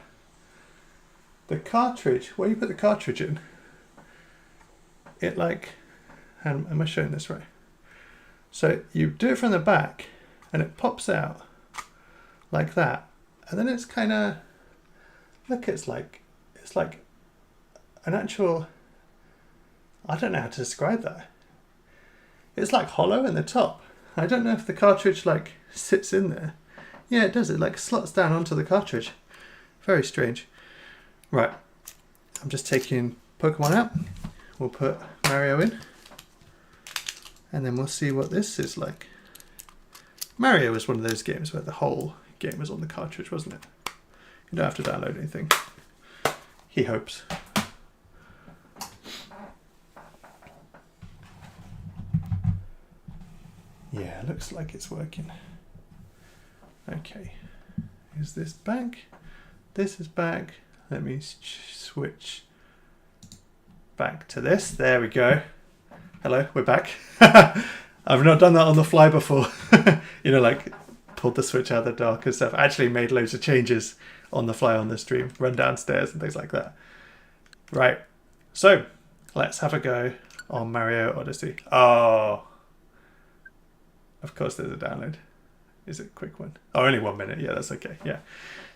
cartridge. Where you put the cartridge in, it like, am I showing this right? So you do it from the back and it pops out like that, and then it's kind of, look, it's like an actual, I don't know how to describe that. It's like hollow in the top. I don't know if the cartridge like sits in there. Yeah, it does. It like slots down onto the cartridge. Very strange. Right. I'm just taking Pokemon out. We'll put Mario in. And then we'll see what this is like. Mario was one of those games where the whole game was on the cartridge, wasn't it? You don't have to download anything. He hopes. Yeah, looks like it's working. Okay, is this back? This is back. Let me switch back to this. There we go. Hello, we're back. I've not done that on the fly before. You know, like pulled the Switch out of the dock and stuff. Actually made loads of changes on the fly on the stream. Run downstairs and things like that. Right, so let's have a go on Mario Odyssey. Oh, of course there's a download. Is it a quick one? Oh, only 1 minute. Yeah, that's okay. Yeah.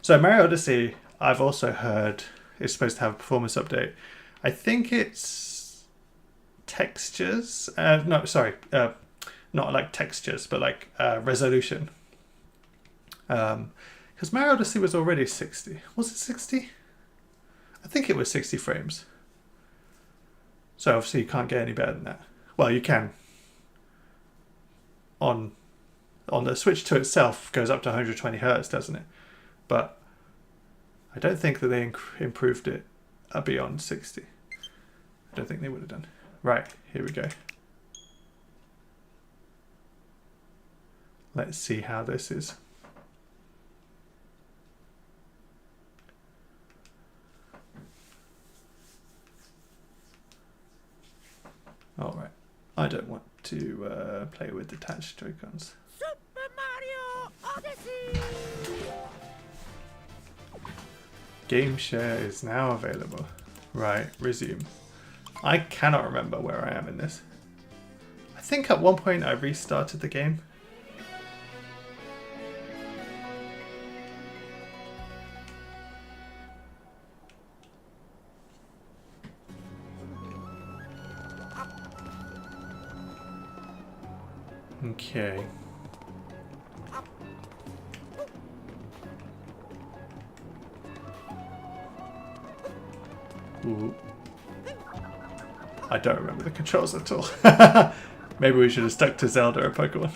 So Mario Odyssey, I've also heard is supposed to have a performance update. I think it's textures. No, sorry, not like textures, but like resolution. Because Mario Odyssey was already 60. Was it 60? I think it was 60 frames. So obviously you can't get any better than that. Well, you can. On the Switch 2 itself goes up to 120 Hz, doesn't it? But I don't think that they improved it beyond 60. I don't think they would have done. Right, here we go. Let's see how this is. Alright, I don't want to play with detached Joy-Cons. Super Mario Odyssey! Game share is now available. Right, resume. I cannot remember where I am in this. I think at one point I restarted the game. Okay. Ooh. I don't remember the controls at all. Maybe we should have stuck to Zelda or Pokemon.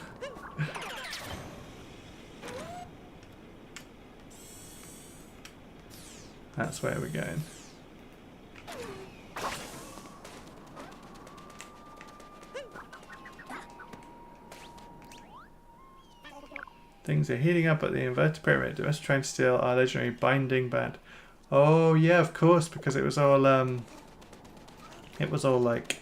That's where we're going. Things are heating up at the inverted pyramid. The rest trying to steal our legendary binding band. Oh yeah, of course, because it was all like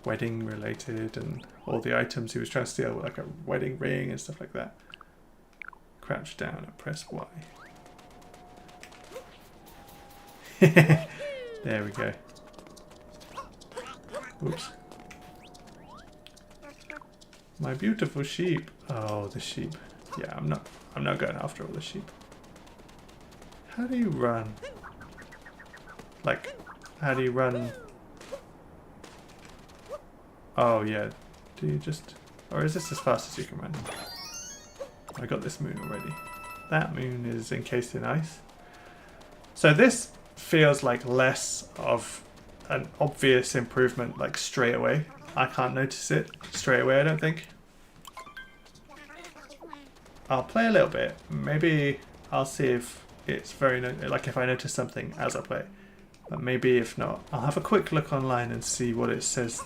wedding related, and all the items he was trying to steal were like a wedding ring and stuff like that. Crouch down and press Y. There we go. Oops. My beautiful sheep. Oh, the sheep. Yeah, I'm not going after all the sheep. How do you run? Like, how do you run? Oh yeah. Do you just, or is this as fast as you can run? I got this moon already. That moon is encased in ice. So this feels like less of an obvious improvement, like straight away. I can't notice it straight away, I don't think. I'll play a little bit. Maybe I'll see if it's very, like if I notice something as I play. But maybe if not, I'll have a quick look online and see what it says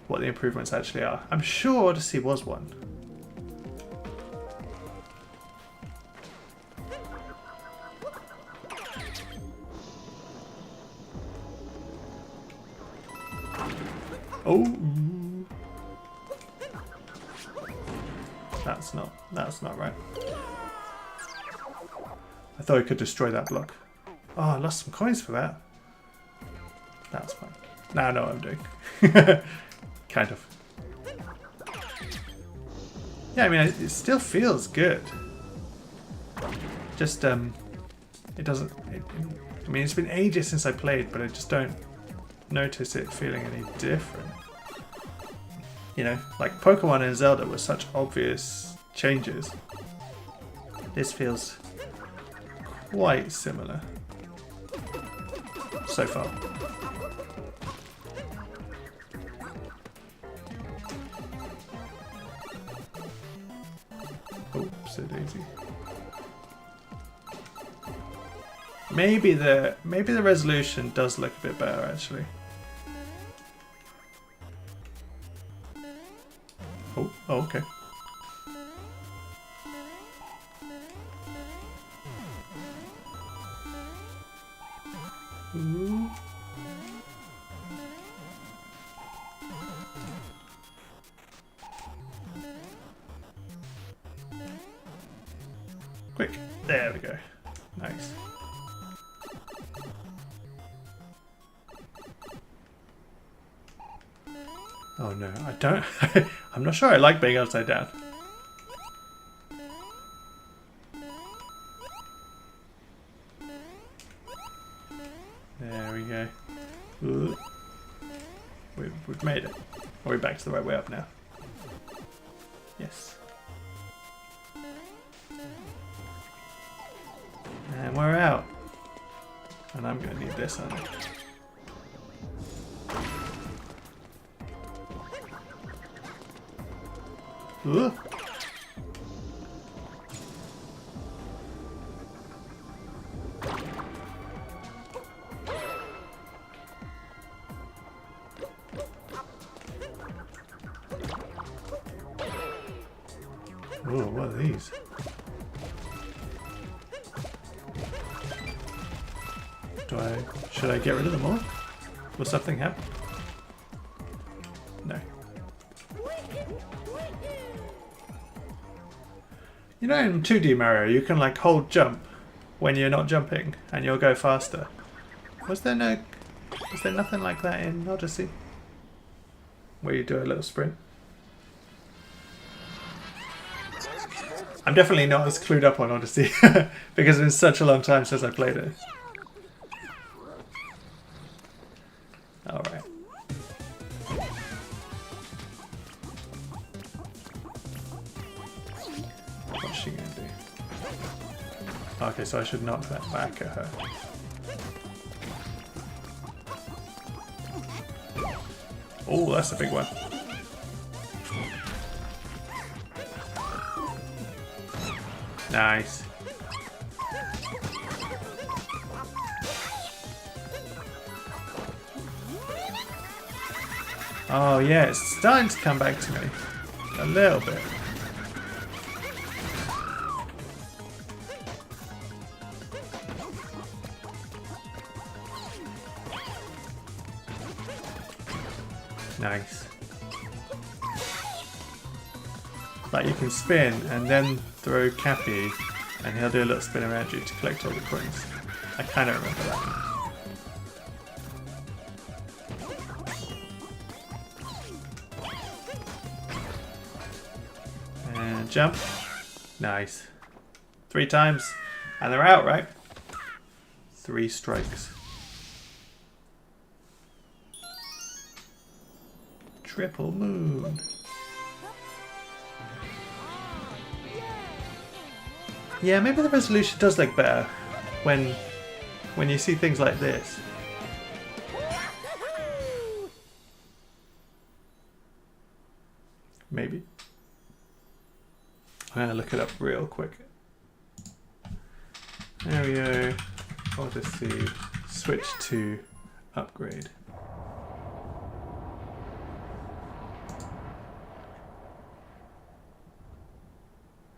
what the improvements actually are. I'm sure Odyssey was one. Oh, that's not right. I thought I could destroy that block. Oh, I lost some coins for that. That's fine. Now I know what I'm doing. Kind of. Yeah, I mean, it still feels good. Just, it doesn't... I mean, it's been ages since I played, but I just don't notice it feeling any different. You know, like Pokemon and Zelda were such obvious changes. This feels quite similar so far. Oops, a daisy. Maybe the resolution does look a bit better actually. Oh, okay. Ooh. Quick. There we go. Nice. Oh no, I don't. I'm not sure I like being upside down. There we go. Ooh. made it. Are we back to the right way up now? Yes. And we're out. And I'm going to need this, aren't I? Ooh. Ooh, what are these? Should I get rid of them all? Will something happen? No. You know, in 2D Mario, you can like hold jump when you're not jumping, and you'll go faster. Was there nothing like that in Odyssey? Where you do a little sprint? I'm definitely not as clued up on Odyssey because it's been such a long time since I played it. Alright. What's she gonna do? Okay, so I should knock that back at her. Oh, that's a big one. Nice. Oh yeah, it's starting to come back to me. A little bit. Nice. Like you can spin and then throw Cappy and he'll do a little spin around you to collect all the coins. I kind of remember that. And jump. Nice. 3 times. And they're out, right? 3 strikes. Triple moon. Yeah, maybe the resolution does look better when you see things like this. Maybe. I'm gonna look it up real quick. There we go. Odyssey. Switch to upgrade.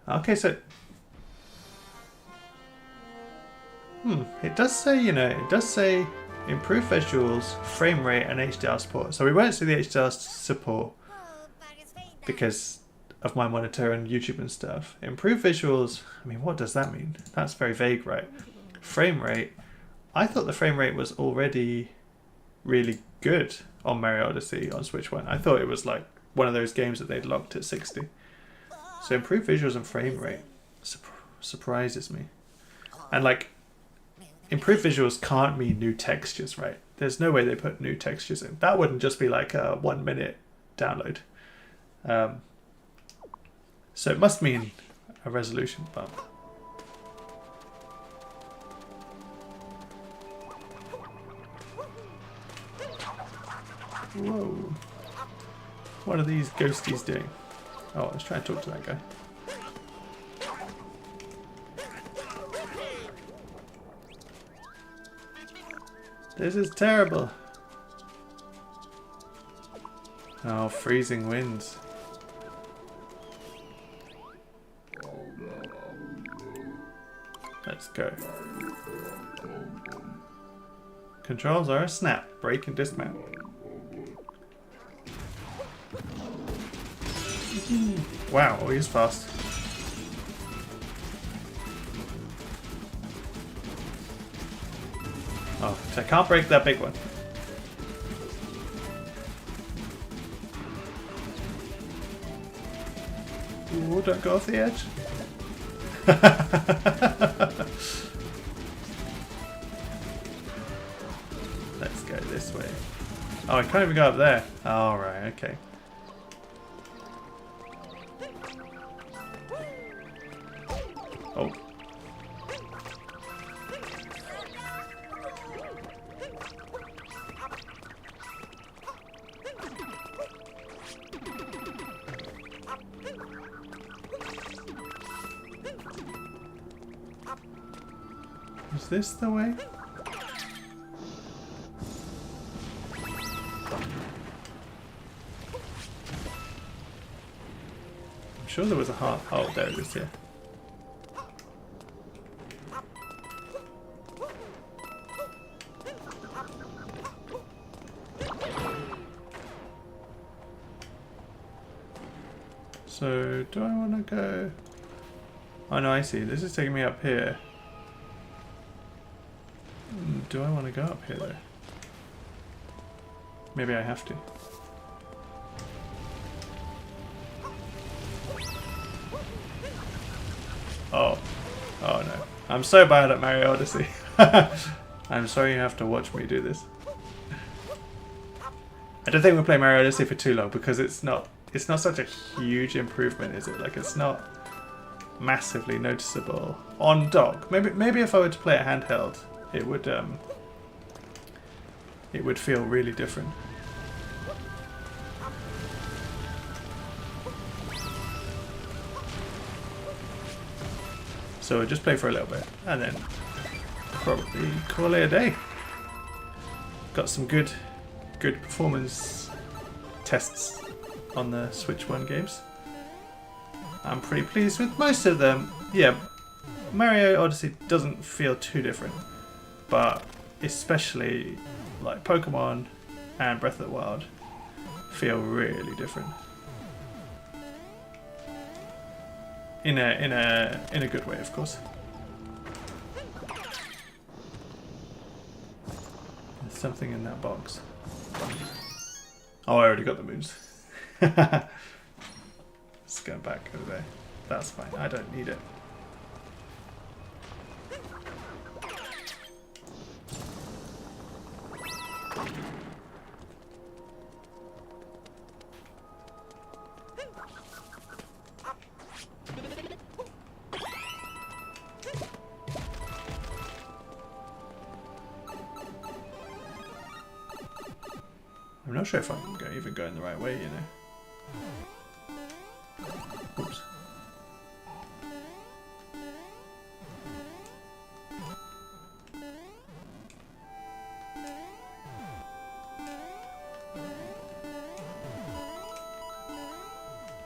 Okay, so it does say, you know, it does say improve visuals, frame rate, and HDR support. So we won't see the HDR support because of my monitor and YouTube and stuff. Improve visuals, I mean, what does that mean? That's very vague, right? Frame rate, I thought the frame rate was already really good on Mario Odyssey on Switch 1. I thought it was like one of those games that they'd locked at 60. So improve visuals and frame rate surprises me. And like, improve visuals can't mean new textures, right? There's no way they put new textures in. That wouldn't just be like a 1 minute download. So it must mean a resolution bump. Whoa. What are these ghosties doing? Oh, let's try and talk to that guy. This is terrible. Oh, freezing winds. Let's go. Controls are a snap, brake and dismount. Wow, oh, he's fast. Oh, so I can't break that big one. Ooh, don't go off the edge. Let's go this way. Oh, I can't even go up there. All right, okay. Oh. Is this the way? I'm sure there was a heart. Oh, there it is here. So, do I want to go? Oh no, I see. This is taking me up here. Do I want to go up here though? Maybe I have to. Oh. Oh no. I'm so bad at Mario Odyssey. I'm sorry you have to watch me do this. I don't think we'll play Mario Odyssey for too long because it's not such a huge improvement, is it? Like, it's not massively noticeable on dock. Maybe if I were to play it handheld, it would feel really different. So we'll just play for a little bit and then probably call it a day. Got some good performance tests on the Switch 1 games. I'm pretty pleased with most of them. Yeah, Mario Odyssey doesn't feel too different, but especially like Pokemon and Breath of the Wild feel really different. In a good way, of course. There's something in that box. Oh, I already got the moons. Let's go back over there. That's fine. I don't need it. I'm not sure if I'm even going the right way, you know. Oops.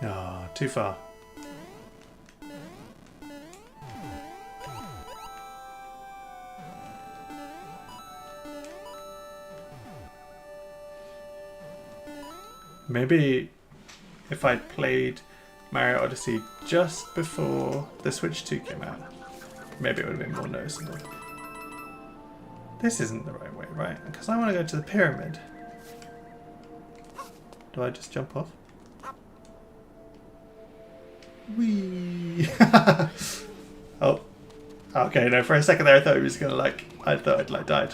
Ah, too far. Maybe if I'd played Mario Odyssey just before the Switch 2 came out, maybe it would have been more noticeable. This isn't the right way, right? Because I want to go to the pyramid. Do I just jump off? Whee! Oh. Okay, no, for a second there I thought he was gonna I thought I'd died.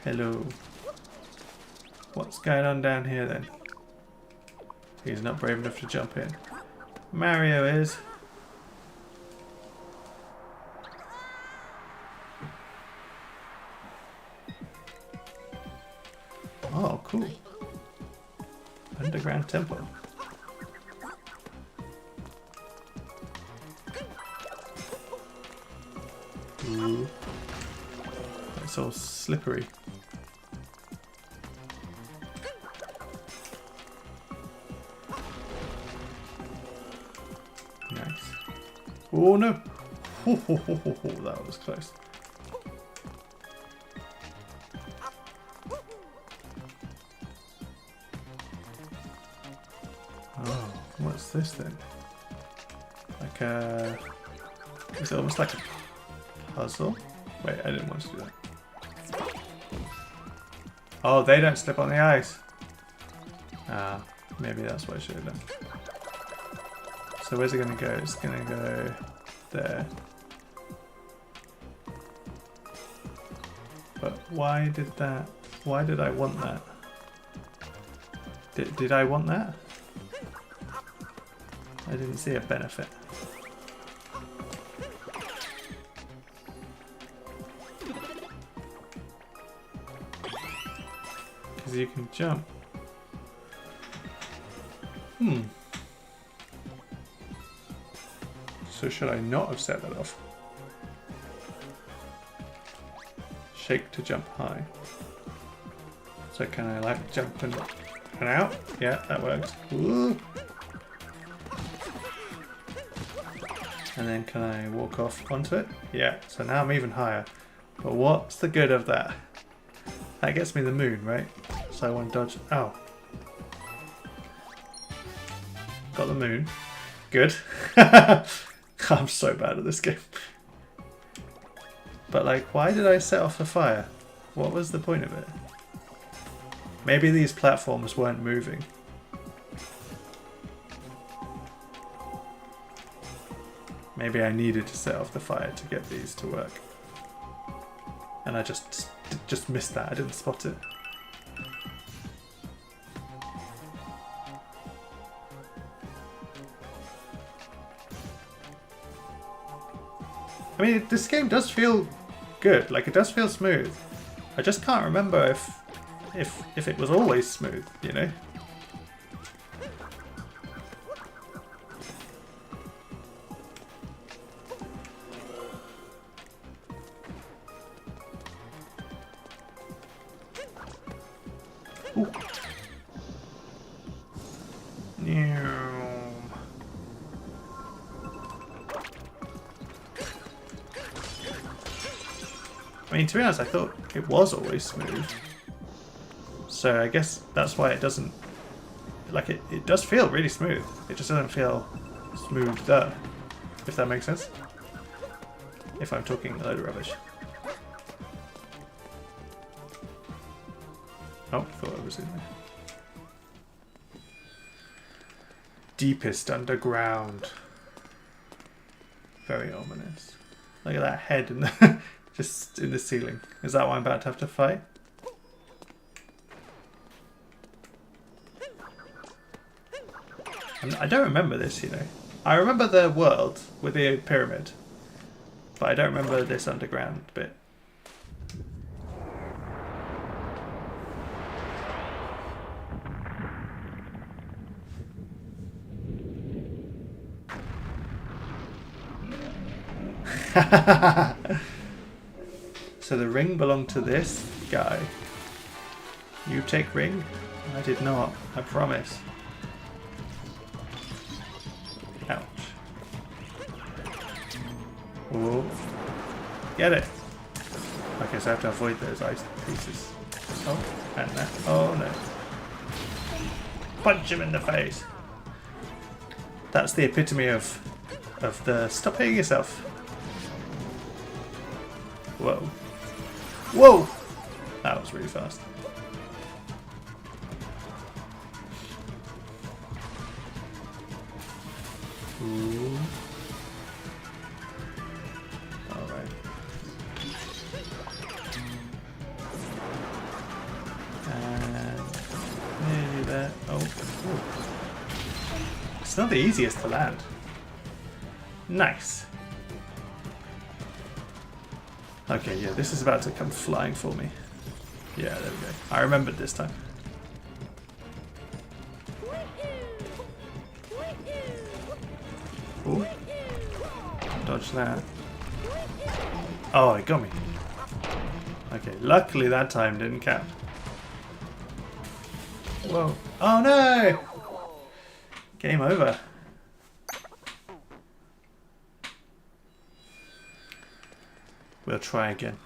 Hello. What's going on down here then? He's not brave enough to jump in. Mario is. Oh, cool. Underground temple. Ooh. It's all slippery. Nice. Oh no! That was close. Oh, what's this then? Like a... Is it almost like a puzzle? Wait, I didn't want to do that. Oh, they don't slip on the ice. Ah, maybe that's what I should have done. So where's it going to go? It's going to go there. But why did that? Why did I want that? Did I want that? I didn't see a benefit. Because you can jump. So should I not have set that off? Shake to jump high. So can I like jump and out? Yeah, that works. Ooh. And then can I walk off onto it? Yeah, so now I'm even higher. But what's the good of that? That gets me the moon, right? So I want to dodge. Oh. Got the moon. Good. I'm so bad at this game. But like, why did I set off the fire? What was the point of it? Maybe these platforms weren't moving. Maybe I needed to set off the fire to get these to work. And I just missed that. I didn't spot it. I mean, this game does feel good. Like, it does feel smooth. I just can't remember if it was always smooth, you know? Ooh. I mean, to be honest, I thought it was always smooth. So I guess that's why it doesn't... Like, it does feel really smooth. It just doesn't feel smoother, if that makes sense. If I'm talking a load of rubbish. Oh, thought I was in there. Deepest underground. Very ominous. Look at that head in the just in the ceiling. Is that what I'm about to have to fight? I don't remember this, you know. I remember the world with the pyramid, but I don't remember this underground bit. So the ring belonged to this guy. You take ring? I did not. I promise. Ouch. Oh. Get it. Okay, so I have to avoid those ice pieces. Oh, and that. Oh no. Punch him in the face. That's the epitome of the stop hitting yourself. Whoa. Whoa! That was really fast. Ooh. Alright. And nearly there. Oh. Ooh. It's not the easiest to land. Nice. Okay, yeah, this is about to come flying for me. Yeah, there we go. I remembered this time. Ooh. Dodge that. Oh, it got me. Okay, luckily that time didn't count. Whoa. Oh no! Game over. We'll try again.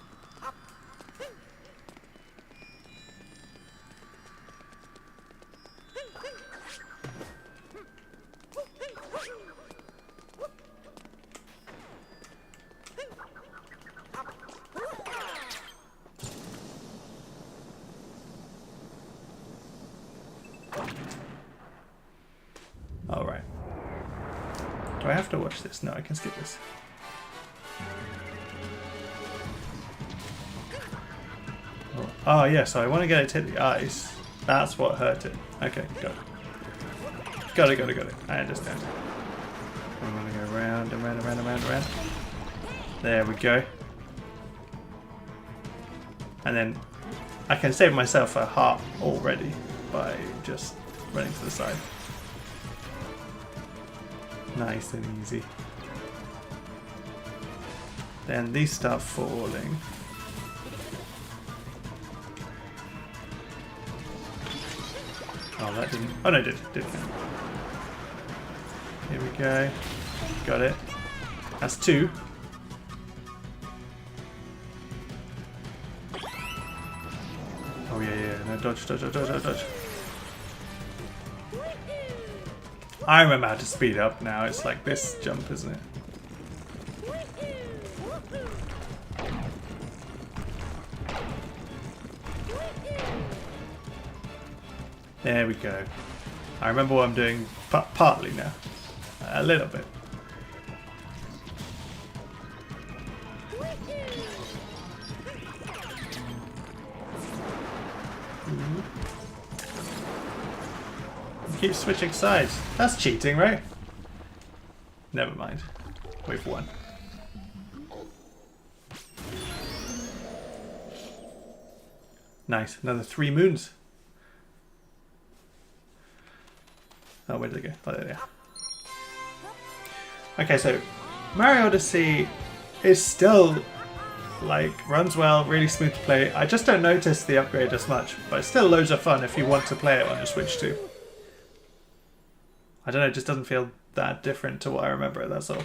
All right. Do I have to watch this? No, I can skip this. Oh yeah, so I want to get it to hit the eyes. That's what hurt it. Okay, got it. Got it. I understand. I want to go round and round and round and round and round. There we go. And then I can save myself a heart already by just running to the side. Nice and easy. Then these start falling. Oh, that didn't. Oh no, it did. Here we go. Got it. That's 2. Oh yeah. No, dodge. I remember how to speed up now. It's like this jump, isn't it? There we go. I remember what I'm doing partly now. A little bit. Keep switching sides. That's cheating, right? Never mind. We've won. Nice. Another 3 moons. Oh, where did it go? Oh, there they are. Okay, so Mario Odyssey is still, like, runs well, really smooth to play. I just don't notice the upgrade as much, but it's still loads of fun if you want to play it on your Switch too. I don't know, it just doesn't feel that different to what I remember, that's all.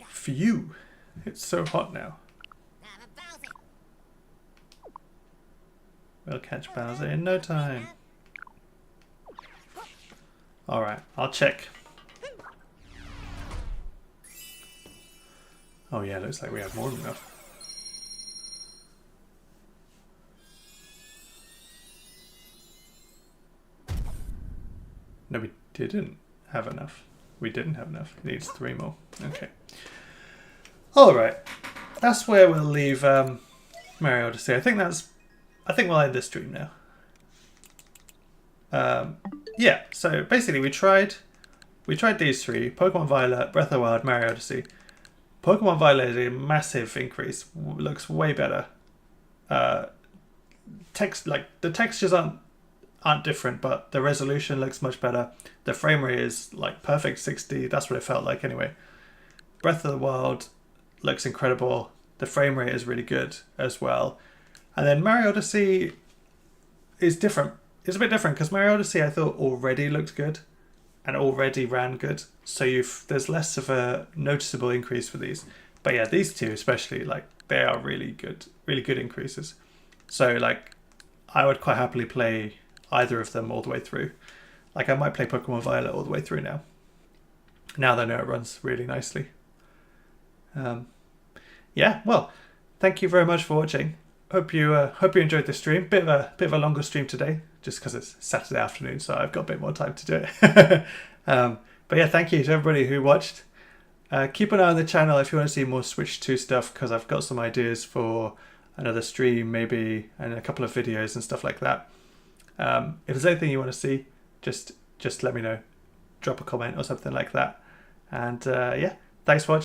Phew, it's so hot now. We'll catch Bowser in no time. Alright, I'll check. Oh yeah, looks like we have more than enough. No, we didn't have enough. We didn't have enough. Needs 3 more. Okay. Alright. That's where we'll leave Mario Odyssey. I think we'll end this stream now. Yeah, so basically we tried these 3. Pokemon Violet, Breath of the Wild, Mario Odyssey. Pokemon Violet is a massive increase. Looks way better. The textures aren't different, but the resolution looks much better. The frame rate is like perfect 60. That's what it felt like anyway. Breath of the Wild looks incredible. The frame rate is really good as well. And then Mario Odyssey is different. It's a bit different because Mario Odyssey I thought already looked good and already ran good. So there's less of a noticeable increase for these. But yeah, these 2 especially, like, they are really good increases. So like, I would quite happily play either of them all the way through. Like, I might play Pokemon Violet all the way through now. Now that I know it runs really nicely. Yeah, well, thank you very much for watching. Hope you enjoyed this stream. Bit of a longer stream today, just because it's Saturday afternoon, so I've got a bit more time to do it. But yeah, thank you to everybody who watched. Keep an eye on the channel if you want to see more Switch 2 stuff, because I've got some ideas for another stream maybe, and a couple of videos and stuff like that. If there's anything you want to see, just let me know. Drop a comment or something like that. And yeah, thanks for watching.